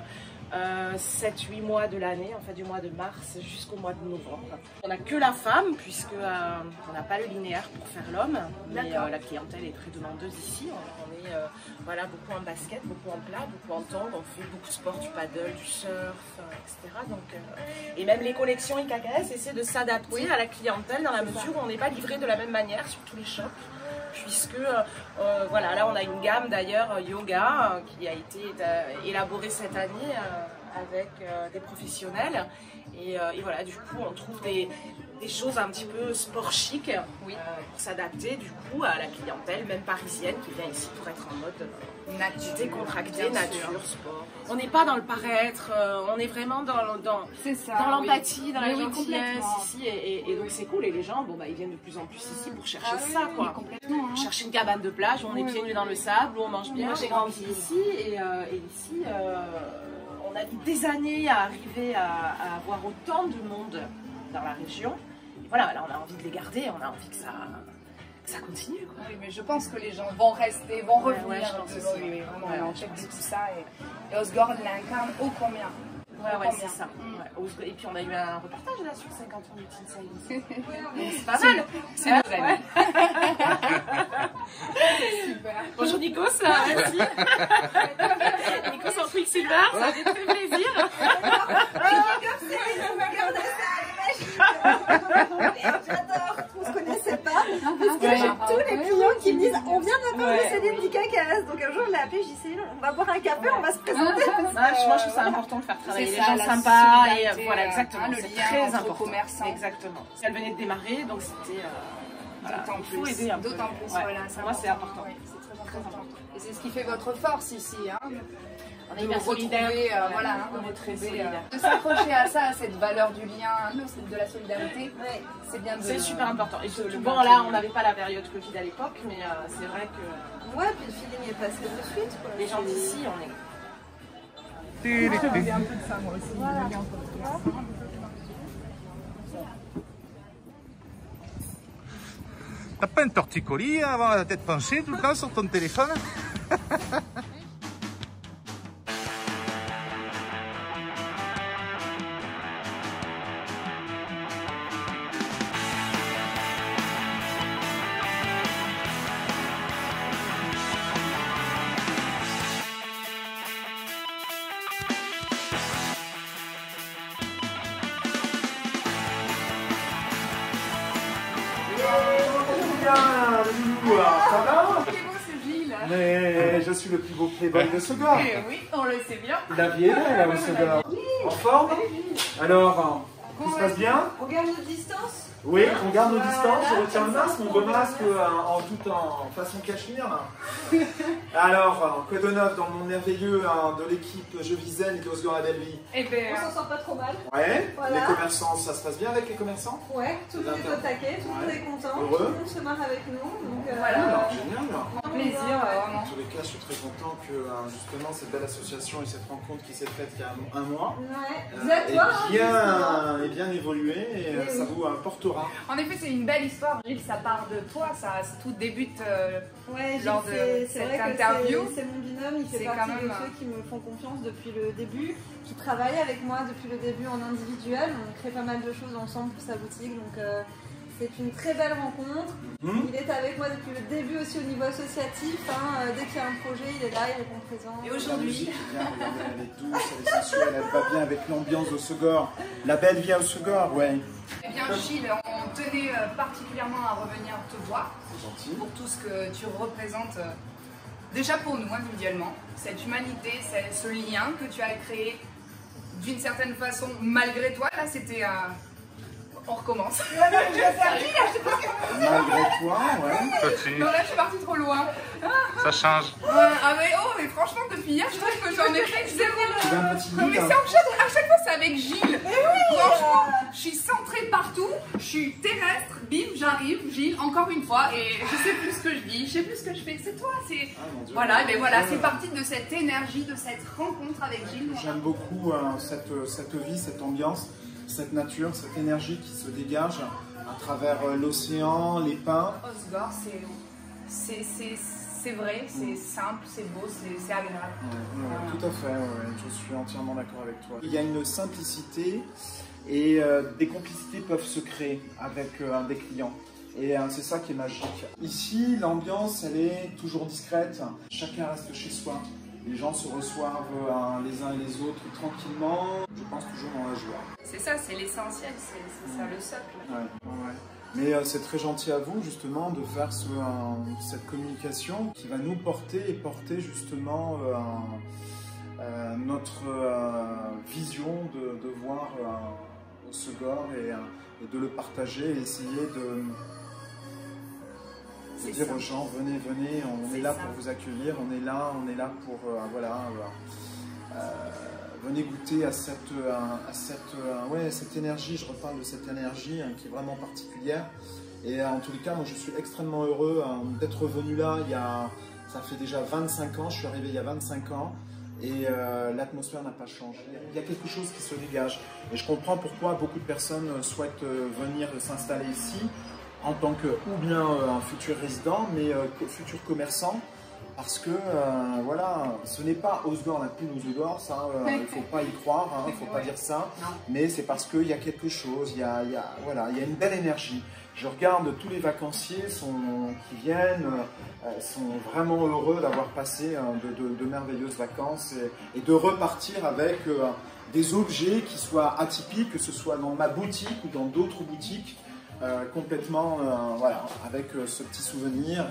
7-8 mois de l'année, en fait du mois de mars jusqu'au mois de novembre. On n'a que la femme puisque on n'a pas le linéaire pour faire l'homme, mais la clientèle est très demandeuse ici. On est voilà, beaucoup en basket, beaucoup en plat, beaucoup en tongs. On fait beaucoup de sport, du paddle, du surf, etc. Donc, et même les collections IKKS essaient de s'adapter à la clientèle dans la mesure où on n'est pas livré de la même manière sur tous les shops. Puisque voilà, là on a une gamme d'ailleurs yoga qui a été élaborée cette année avec des professionnels et voilà, du coup on trouve des choses un petit peu sport chic pour s'adapter du coup à la clientèle même parisienne qui vient ici pour être en mode décontracté, nature, sport. On n'est pas dans le paraître, on est vraiment dans l'empathie, dans la gentillesse ici et donc c'est cool et les gens ils viennent de plus en plus ici pour chercher ça quoi. Complètement, chercher une cabane de plage où on est pieds nus dans le sable, où on mange bien. Moi j'ai grandi ici et ici on a mis des années à arriver à avoir autant de monde dans la région. Et voilà, là on a envie de les garder, on a envie que ça continue. Quoi. Oui, mais je pense que les gens vont rester, vont revenir. Je pense aussi. Oui, vraiment, on check tout ça. Et Osgore l'incarne ô combien. Ouais, c'est ça. Ouais. Et puis on a eu un reportage là sur 50 ans du Teen Science. C'est pas mal. C'est nos amis. Super. Bonjour Nikos, merci. Nikos en Quicksilver, ça fait très plaisir. J'adore, on se connaissait pas, parce que j'ai tous les clients qui me disent on vient de la part de Céline d'IKKS. Donc un jour je l'ai appelée, j'ai dit Céline, on va boire un café, on va se présenter. Moi je trouve ça important de faire travailler les gens sympas et voilà exactement, c'est très important. Exactement. Elle venait de démarrer donc c'était d'autant plus, voilà, moi c'est important. C'est très important. Et c'est ce qui fait votre force ici, hein. On est hyper solidaires, voilà, de s'accrocher à ça, à cette valeur du lien, de la solidarité, c'est bien. C'est super important. Et surtout, bon là, on n'avait pas la période Covid à l'époque, mais c'est vrai que. Ouais, puis le feeling est passé de suite. Quoi. Les gens d'ici, on est. J'ai un peu de ça moi aussi. Voilà. T'as pas un torticolis à avoir la tête penchée tout le temps sur ton téléphone? Ça va? C'est Gilles. Mais je suis le plus beau playboy de Osgore. Oui, on le sait bien. La vie est belle à Osgore. En forme? Alors, tout se passe bien? On garde notre distance? Oui, on garde nos distances, je retiens le masque, mon beau masque en façon cachemire. Alors, quoi de neuf dans le monde merveilleux de l'équipe Je Vizen et d'Osgore La Belle Vie? On s'en sort pas trop mal. Ouais, voilà. Les commerçants, ça se passe bien avec les commerçants? Ouais, tout le monde est au taquet, tout le monde est content, heureux. tout le monde se marre avec nous. Donc, voilà, génial. Plaisir, vraiment. En tous les cas, je suis très content que justement cette belle association et cette rencontre qui s'est faite il y a un mois ait bien évolué et ça vous portera. En effet, c'est une belle histoire, Gilles, ça part de toi, tout débute lors de cette interview. C'est mon binôme, il fait partie de ceux qui me font confiance depuis le début, qui travaillent avec moi depuis le début en individuel. On crée pas mal de choses ensemble pour sa boutique, donc c'est une très belle rencontre. Il est avec moi depuis le début aussi au niveau associatif. Dès qu'il y a un projet, il est là, il répond présent. Et aujourd'hui, elle est douce, elle est sensuelle, elle va bien avec l'ambiance d'Osgore. La belle vie à Osgore, ouais. Eh bien Gilles, on tenait particulièrement à revenir te voir pour tout ce que tu représentes déjà pour nous individuellement, cette humanité, ce lien que tu as créé d'une certaine façon malgré toi. Là c'était on recommence. Malgré toi, ouais. Non là je suis partie trop loin. Ça change. Mais franchement depuis hier je trouve que j'en ai fait zéro. Non mais c'est à chaque fois c'est avec Gilles. Franchement, je suis centrée partout, je suis terrestre, bim, j'arrive, Gilles, encore une fois, et je sais plus ce que je dis, je sais plus ce que je fais. C'est toi, c'est. Voilà, mais voilà, c'est parti de cette énergie, de cette rencontre avec Gilles. J'aime beaucoup cette vie, cette ambiance, cette nature, cette énergie qui se dégage à travers l'océan, les pins. Osgore, c'est vrai, c'est simple, c'est beau, c'est agréable. Tout à fait, je suis entièrement d'accord avec toi. Il y a une simplicité et des complicités peuvent se créer avec des clients. Et c'est ça qui est magique. Ici, l'ambiance, elle est toujours discrète. Chacun reste chez soi. Les gens se reçoivent les uns et les autres tranquillement. Je pense toujours dans la joie. C'est ça, c'est l'essentiel, c'est ça le socle. Ouais. Mais c'est très gentil à vous justement de faire cette communication qui va nous porter et porter justement notre vision de voir Hossegor et de le partager et essayer de dire aux gens venez, on est là pour vous accueillir, on est là pour venez goûter à cette énergie. Je reparle de cette énergie qui est vraiment particulière. Et en tous les cas, moi je suis extrêmement heureux d'être venu là. Ça fait déjà 25 ans, je suis arrivé il y a 25 ans. Et l'atmosphère n'a pas changé. Il y a quelque chose qui se dégage. Et je comprends pourquoi beaucoup de personnes souhaitent venir s'installer ici en tant que, ou bien un futur résident, mais futur commerçant. Parce que, voilà, ce n'est pas Hossegor la plume Hossegor, ça, il ne faut pas y croire, il ne faut pas dire ça. Non. Mais c'est parce qu'il y a quelque chose, il y a une belle énergie. Je regarde tous les vacanciers qui viennent, sont vraiment heureux d'avoir passé de merveilleuses vacances et de repartir avec des objets qui soient atypiques, que ce soit dans ma boutique ou dans d'autres boutiques, complètement, voilà, avec ce petit souvenir.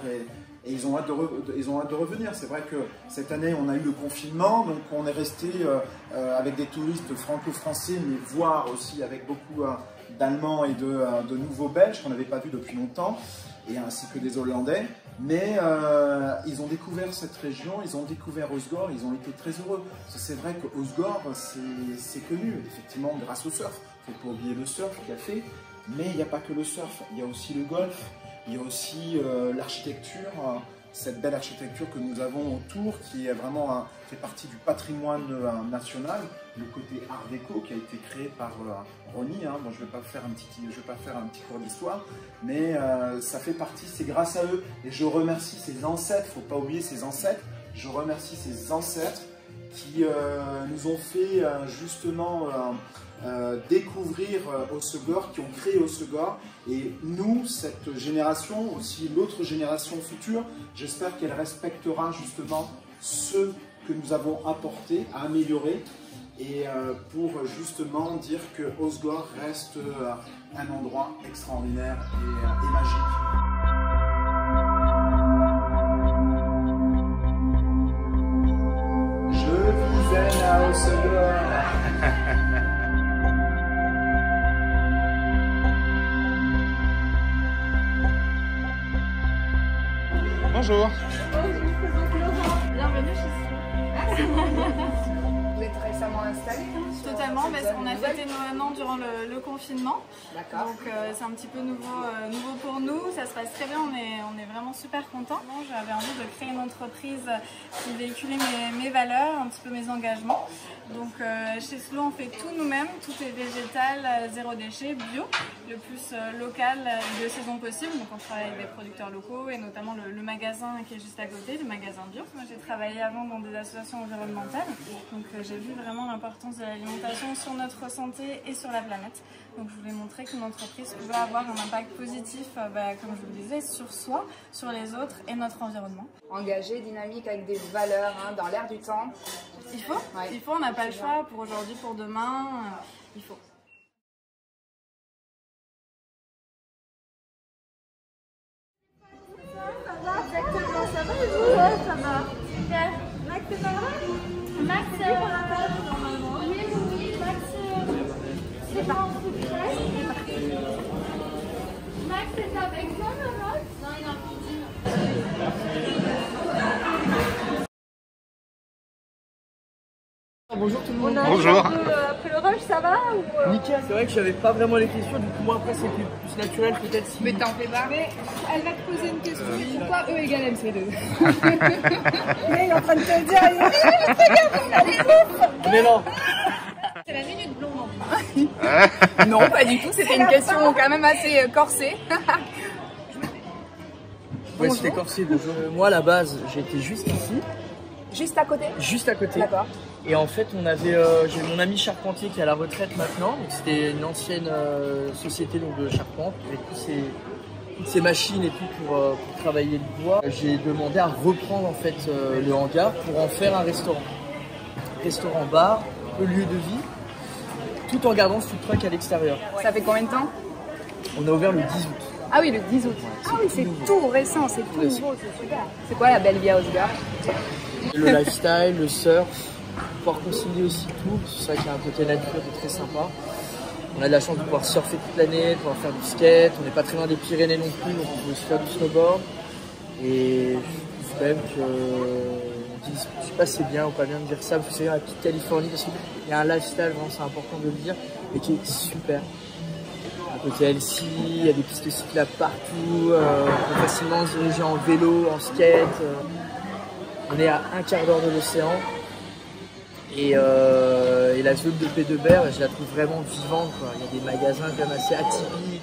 Et ils ont hâte de revenir. C'est vrai que cette année, on a eu le confinement, donc on est resté avec des touristes franco-français, mais voire aussi avec beaucoup d'Allemands et de nouveaux Belges qu'on n'avait pas vus depuis longtemps, et ainsi que des Hollandais. Mais ils ont découvert cette région, ils ont découvert Hossegor, ils ont été très heureux. C'est vrai que Hossegor, c'est connu, effectivement, grâce au surf. Il ne faut pas oublier le surf qu'il a fait, mais il n'y a pas que le surf, il y a aussi le golf. Il y a aussi l'architecture, cette belle architecture que nous avons autour, qui est vraiment fait partie du patrimoine national, le côté art déco qui a été créé par Ronnie. Bon, je ne vais pas faire un petit cours d'histoire, mais ça fait partie, c'est grâce à eux. Et je remercie ces ancêtres, il ne faut pas oublier ces ancêtres, je remercie ces ancêtres qui nous ont fait justement découvrir Hossegor, qui ont créé Hossegor. Et nous, cette génération, aussi l'autre génération future, j'espère qu'elle respectera justement ce que nous avons apporté, à améliorer, et pour justement dire que Hossegor reste un endroit extraordinaire et magique. Je visais à Hossegor. Bonjour. Bienvenue chez Vous êtes récemment installé? Totalement, on a fêté nos 1 an durant le confinement. D'accord. Donc c'est un petit peu nouveau pour nous, ça se passe très bien, on est vraiment super contents. J'avais envie de créer une entreprise qui véhiculait mes valeurs, un petit peu mes engagements. Donc chez Slow, on fait tout nous-mêmes, tout est végétal, zéro déchet, bio, le plus local et de saison possible. Donc on travaille avec des producteurs locaux et notamment le magasin qui est juste à côté, le magasin bio. Moi j'ai travaillé avant dans des associations environnementales, donc j'ai vu vraiment l'importance de l'alimentation sur notre santé et sur la planète. Donc je voulais montrer qu'une entreprise pouvait avoir un impact positif, comme je vous le disais, sur soi, sur les autres et notre environnement. Engagé, dynamique, avec des valeurs, dans l'air du temps. Il faut, on n'a pas le choix pour aujourd'hui, pour demain, il faut. Ça va, exactement, ça va et vous? Ouais, ça va. Super. Max, c'est pas vrai? Max, c'est qui qu'on appelle normalement? Oui, Max, c'est pas en foot presse. Max, c'est avec toi, maman? Non, il est en Bonjour tout le monde. Bonjour. Après le rush, ça va ou... Nickel. C'est vrai que j'avais pas vraiment les questions, du coup moi après c'est plus naturel peut-être si... Mais t'en fais pas. Mais elle va te poser une question. Pourquoi E égale MC2? Mais il est en train de te dire, il Mais non. C'est la minute blonde. Non, pas du tout. C'était une question quand même assez corsée. Ouais, c'était corsé. Bonjour. Moi à la base j'étais juste ici. Juste à côté? Juste à côté. D'accord. Et en fait, on avait, j'ai mon ami charpentier qui est à la retraite maintenant. C'était une ancienne société donc, de charpente avec tous toutes ces machines et tout pour travailler le bois, j'ai demandé à reprendre en fait le hangar pour en faire un restaurant. Restaurant-bar, le lieu de vie, tout en gardant ce food truck à l'extérieur. Ça fait combien de temps? On a ouvert le 10 août. Ah oui, le 10 août. Ah oui, c'est tout récent, c'est tout nouveau, c'est super. C'est quoi la belle vie à Osgore? Le lifestyle, le surf, pouvoir concilier aussi tout, c'est ça qui a un côté nature qui est très sympa. On a de la chance de pouvoir surfer toute l'année, de pouvoir faire du skate, on n'est pas très loin des Pyrénées non plus, donc on peut aussi faire du snowboard. Et je trouve quand même que, je sais pas si c'est bien ou pas bien de dire ça, parce que c'est la petite Californie, parce qu'il y a un lifestyle, vraiment c'est important de le dire, et qui est super. À côté LC, il y a des pistes cyclables partout, on peut facilement se diriger en vélo, en skate. On est à un quart d'heure de l'océan. Et la zone de P2Ber, je la trouve vraiment vivante, quoi. Il y a des magasins quand même assez atypiques.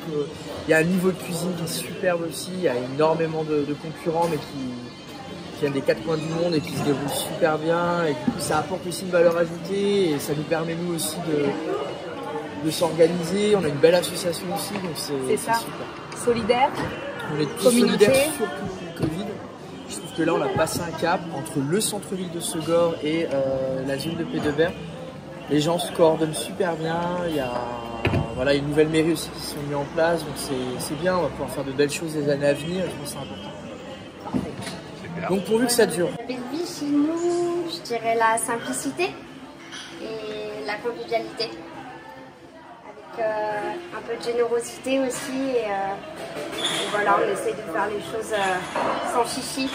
Il y a un niveau de cuisine qui est superbe aussi. Il y a énormément de concurrents, mais qui viennent des quatre coins du monde et qui se déroulent super bien. Et du coup, ça apporte aussi une valeur ajoutée et ça nous permet nous aussi de s'organiser. On a une belle association aussi, donc c'est super. Solidaire. On est tous solidaires, surtout pour le Covid. Je trouve que là, on a passé un cap entre le centre-ville de Osgore et la zone de P2Ber. Les gens se coordonnent super bien. Il y a voilà, une nouvelle mairie aussi qui sont mis en place, donc c'est bien. On va pouvoir faire de belles choses les années à venir. Je pense que c'est important. Donc pourvu que ça dure. La belle vie chez nous, je dirais la simplicité et la convivialité. Un peu de générosité aussi et voilà, on essaie de faire les choses sans chichi.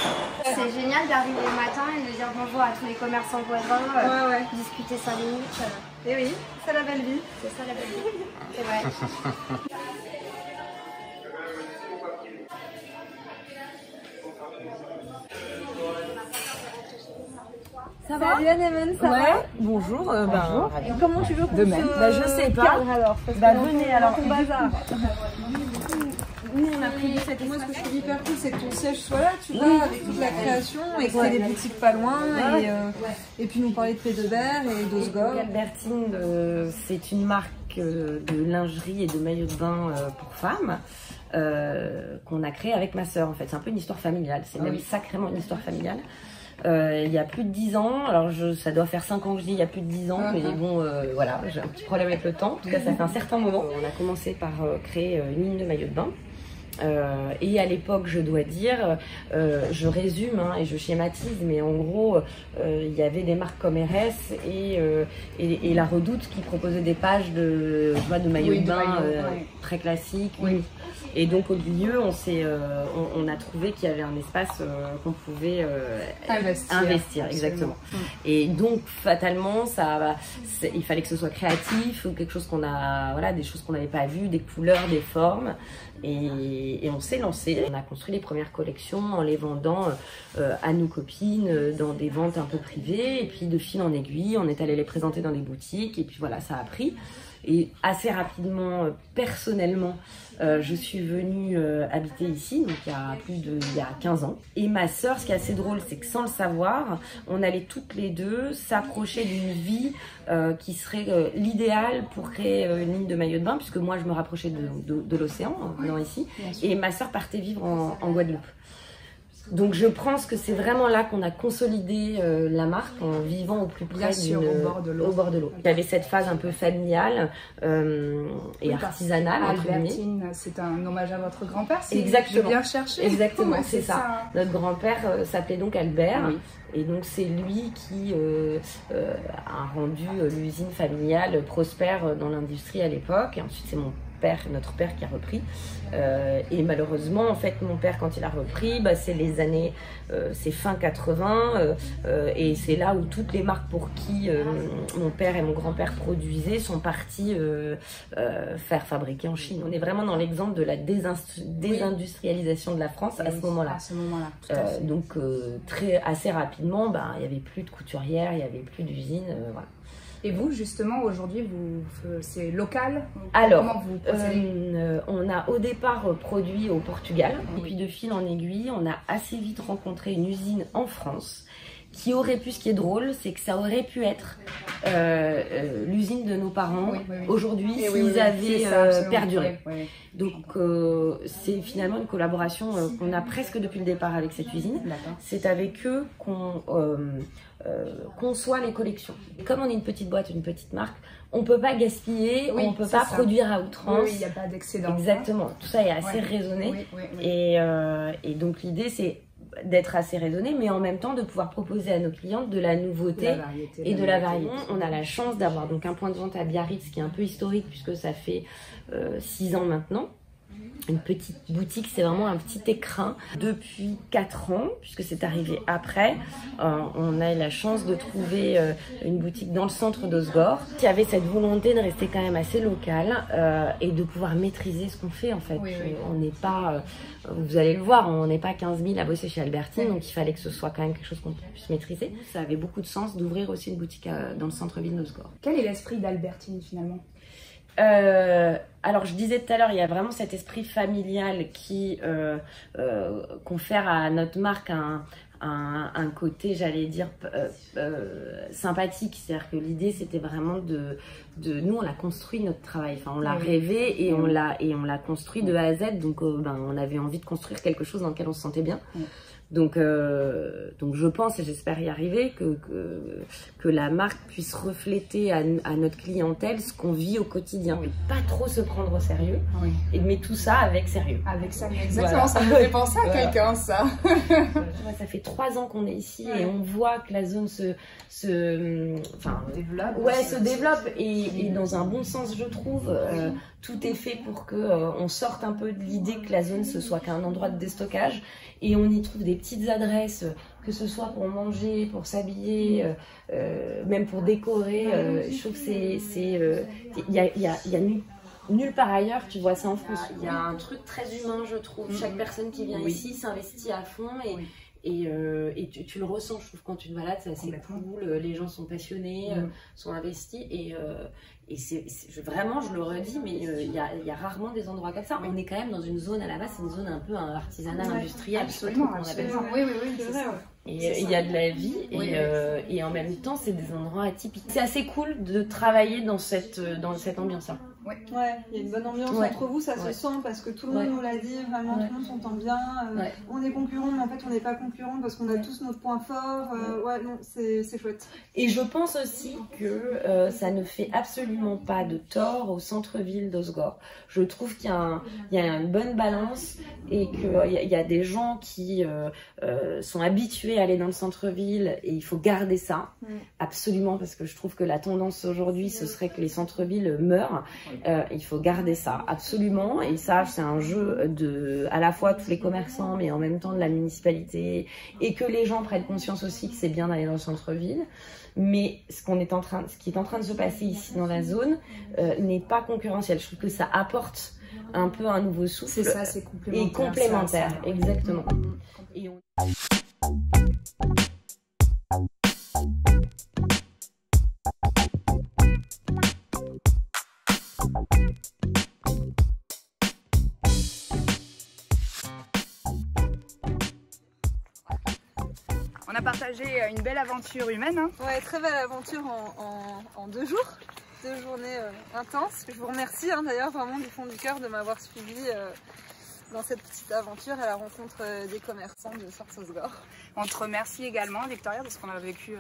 C'est génial d'arriver le matin et de dire bonjour à tous les commerçants voisins, discuter 5 minutes. Et oui, c'est la belle vie. C'est ça la belle vie, c'est vrai. Ça va? Salut Anne-Emen, ça va? Bonjour, bonjour. Comment tu veux qu'on demain. Je sais pas. Alors, venez alors. Ton bazar. Nous on a prévu cette. Moi ce que je trouve hyper cool c'est que ton siège soit là, tu vois, avec toute la création et que c'est des boutiques pas loin et puis nous parler de P2Ber et d'Osgore. Albertine, c'est une marque de lingerie et de maillots de bain pour femmes. Qu'on a créé avec ma sœur en fait. C'est un peu une histoire familiale, c'est même sacrément une histoire familiale. Il y a plus de 10 ans, alors ça doit faire 5 ans que je dis il y a plus de 10 ans, mais bon voilà, j'ai un petit problème avec le temps, en tout cas ça fait un certain moment. On a commencé par créer une ligne de maillots de bain. Et à l'époque, je dois dire, je résume et je schématise, mais en gros, il y avait des marques comme RS et La Redoute qui proposaient des pages de maillots de bain très classiques. Et donc au milieu, on a trouvé qu'il y avait un espace qu'on pouvait investir exactement. Et donc fatalement, il fallait que ce soit créatif, quelque chose qu'on a, des choses qu'on n'avait pas vues, des couleurs, des formes. Et on s'est lancé. On a construit les premières collections en les vendant à nos copines dans des ventes un peu privées. Et puis de fil en aiguille, on est allé les présenter dans des boutiques. Et puis voilà, ça a pris. Et assez rapidement, personnellement, je suis venue habiter ici, donc il y a 15 ans. Et ma sœur, ce qui est assez drôle, c'est que sans le savoir, on allait toutes les deux s'approcher d'une vie qui serait l'idéal pour créer une ligne de maillot de bain, puisque moi, je me rapprochais de l'océan en venant ici, et ma sœur partait vivre en Guadeloupe. Donc je pense que c'est vraiment là qu'on a consolidé la marque en vivant au plus près au bord de l'eau. Il y avait cette phase un peu familiale et artisanale. Albertine, c'est un hommage à votre grand-père, si j'ai bien cherché. Exactement, c'est ça. Notre grand-père s'appelait donc Albert. Et donc c'est lui qui a rendu l'usine familiale prospère dans l'industrie à l'époque. Et ensuite c'est notre père qui a repris. Et malheureusement, en fait, mon père, quand il a repris, c'est les années, c'est fin 80, et c'est là où toutes les marques pour qui mon père et mon grand-père produisaient sont partis faire fabriquer en Chine. On est vraiment dans l'exemple de la désindustrialisation de la France à ce moment-là. Donc assez rapidement, il n'y avait plus de couturières, il n'y avait plus d'usines, voilà. Et vous, justement, aujourd'hui, c'est local? Alors, comment vous procédez? on a au départ produit au Portugal, et puis de fil en aiguille, on a assez vite rencontré une usine en France qui aurait pu, ce qui est drôle, c'est que ça aurait pu être l'usine de nos parents aujourd'hui s'ils avaient perduré. Donc c'est finalement une collaboration qu'on a presque depuis le départ avec cette usine. C'est avec eux qu'on conçoit les collections. Et comme on est une petite boîte, une petite marque, on peut pas gaspiller, on peut pas produire à outrance. Oui, il n'y a pas d'excédent. Exactement, tout ça est assez raisonné. Et donc l'idée c'est d'être assez raisonné, mais en même temps de pouvoir proposer à nos clientes de la nouveauté et de la variété. On a la chance d'avoir donc un point de vente à Biarritz qui est un peu historique puisque ça fait 6 ans maintenant. Une petite boutique, c'est vraiment un petit écrin. Depuis 4 ans, puisque c'est arrivé après, on a eu la chance de trouver une boutique dans le centre d'Osgore qui avait cette volonté de rester quand même assez local et de pouvoir maîtriser ce qu'on fait en fait. On n'est pas, vous allez le voir, on n'est pas 15 000 à bosser chez Albertine, donc il fallait que ce soit quand même quelque chose qu'on puisse maîtriser. Ça avait beaucoup de sens d'ouvrir aussi une boutique dans le centre-ville d'Osgore. Quel est l'esprit d'Albertine finalement ? Alors je disais tout à l'heure, il y a vraiment cet esprit familial qui confère à notre marque un côté, j'allais dire, sympathique. C'est-à-dire que l'idée c'était vraiment nous on l'a construit notre travail, enfin on l'a rêvé et on l'a construit de A à Z, donc on avait envie de construire quelque chose dans lequel on se sentait bien. Donc je pense et j'espère y arriver que la marque puisse refléter à notre clientèle ce qu'on vit au quotidien. Pas trop se prendre au sérieux, mais tout ça avec sérieux. Avec ça, exactement, ça me fait penser à quelqu'un, ça. Ça fait 3 ans qu'on est ici et on voit que la zone se développe et dans un bon sens, je trouve. Tout est fait pour qu'on sorte un peu de l'idée que la zone ce soit qu'un endroit de déstockage et on y trouve des petites adresses, que ce soit pour manger, pour s'habiller, même pour décorer. Je trouve que il y a nulle part ailleurs tu vois ça en France. Il y a un truc très humain, je trouve. Chaque personne qui vient ici s'investit à fond et tu le ressens, je trouve, quand tu te balades, c'est assez cool, les gens sont passionnés, sont investis et vraiment, je le redis, mais il y a rarement des endroits comme ça. On est quand même dans une zone, à la base, c'est une zone un peu artisanale, industrielle, absolument, on appelle ça. Oui, c'est vrai. Et il y a de la vie et en même temps, c'est des endroits atypiques. C'est assez cool de travailler dans cette ambiance-là. Ouais, il y a une bonne ambiance entre vous, ça se sent parce que tout le monde nous l'a dit, vraiment tout le monde s'entend bien. On est concurrents, mais en fait on n'est pas concurrents parce qu'on a tous notre point fort. C'est chouette. Et je pense aussi que ça ne fait absolument pas de tort au centre-ville d'Osgore. Je trouve qu'il y a une bonne balance et qu'il y a des gens qui sont habitués à aller dans le centre-ville et il faut garder ça absolument parce que je trouve que la tendance aujourd'hui ce serait que les centres-villes meurent. Il faut garder ça absolument et ça c'est un jeu à la fois tous les commerçants mais en même temps de la municipalité et que les gens prennent conscience aussi que c'est bien d'aller dans le centre-ville. Mais ce qui est en train de se passer ici dans la zone n'est pas concurrentiel. Je trouve que ça apporte un peu un nouveau souffle. C'est ça, c'est complémentaire. Et complémentaire, exactement. Et On a partagé une belle aventure humaine. Hein. Ouais, très belle aventure en 2 jours. 2 journées intenses. Je vous remercie d'ailleurs vraiment du fond du cœur de m'avoir suivi dans cette petite aventure à la rencontre des commerçants de Sorts-Osgore. On te remercie également, Victoria, parce qu'on a vécu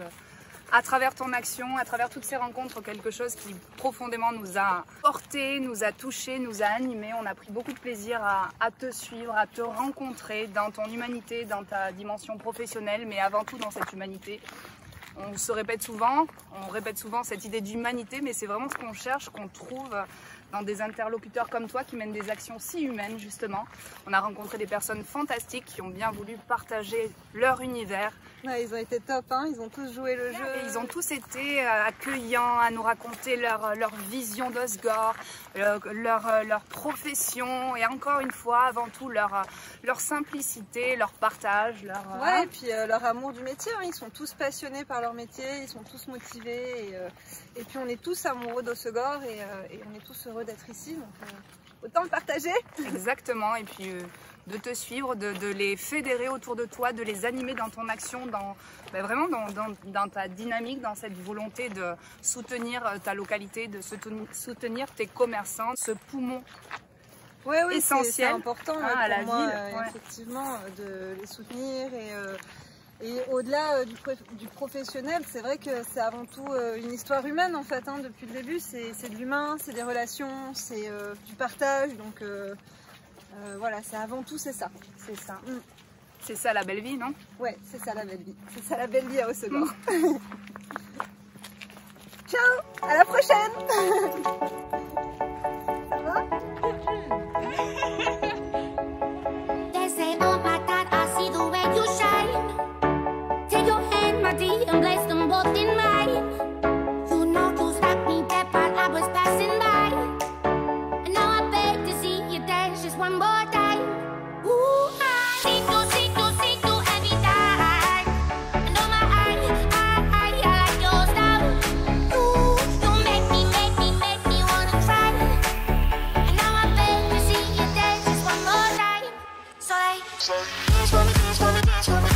à travers ton action, à travers toutes ces rencontres, quelque chose qui profondément nous a porté, nous a touché, nous a animés. On a pris beaucoup de plaisir à te suivre, à te rencontrer dans ton humanité, dans ta dimension professionnelle, mais avant tout dans cette humanité. On se répète souvent, cette idée d'humanité, mais c'est vraiment ce qu'on cherche, qu'on trouve dans des interlocuteurs comme toi qui mènent des actions si humaines justement. On a rencontré des personnes fantastiques qui ont bien voulu partager leur univers. Ouais, ils ont été top, ils ont tous joué le jeu. Et ils ont tous été accueillants à nous raconter leur vision d'Osgore, leur profession et encore une fois, avant tout, leur simplicité, leur partage. Ouais, et puis leur amour du métier. Ils sont tous passionnés par leur métier, ils sont tous motivés et puis on est tous amoureux d'Osgore et on est tous heureux heureux d'être ici, donc autant le partager. Exactement, et puis de te suivre, de les fédérer autour de toi, de les animer dans ton action, vraiment dans ta dynamique, dans cette volonté de soutenir ta localité, de soutenir tes commerçants, ce poumon essentiel. C'est important à la pour moi, ville. Effectivement, de les soutenir et au-delà du professionnel, c'est vrai que c'est avant tout une histoire humaine en fait. Depuis le début, c'est de l'humain, c'est des relations, c'est du partage. Donc voilà, c'est avant tout c'est ça. C'est ça. C'est ça la belle vie, non? Ouais, c'est ça la belle vie. C'est ça la belle vie à Hossegor. Ciao, à la prochaine. Ça va? And place them both in mine. You know you stopped me dead while I was passing by. And now I beg to see you dance just one more time. Ooh, I see you every time. And oh my, I like your style. You make me wanna cry. And now I beg to see you dance just one more time. So dance for me, dance for me, dance for me.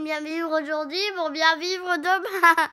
Bien vivre aujourd'hui pour bien vivre demain.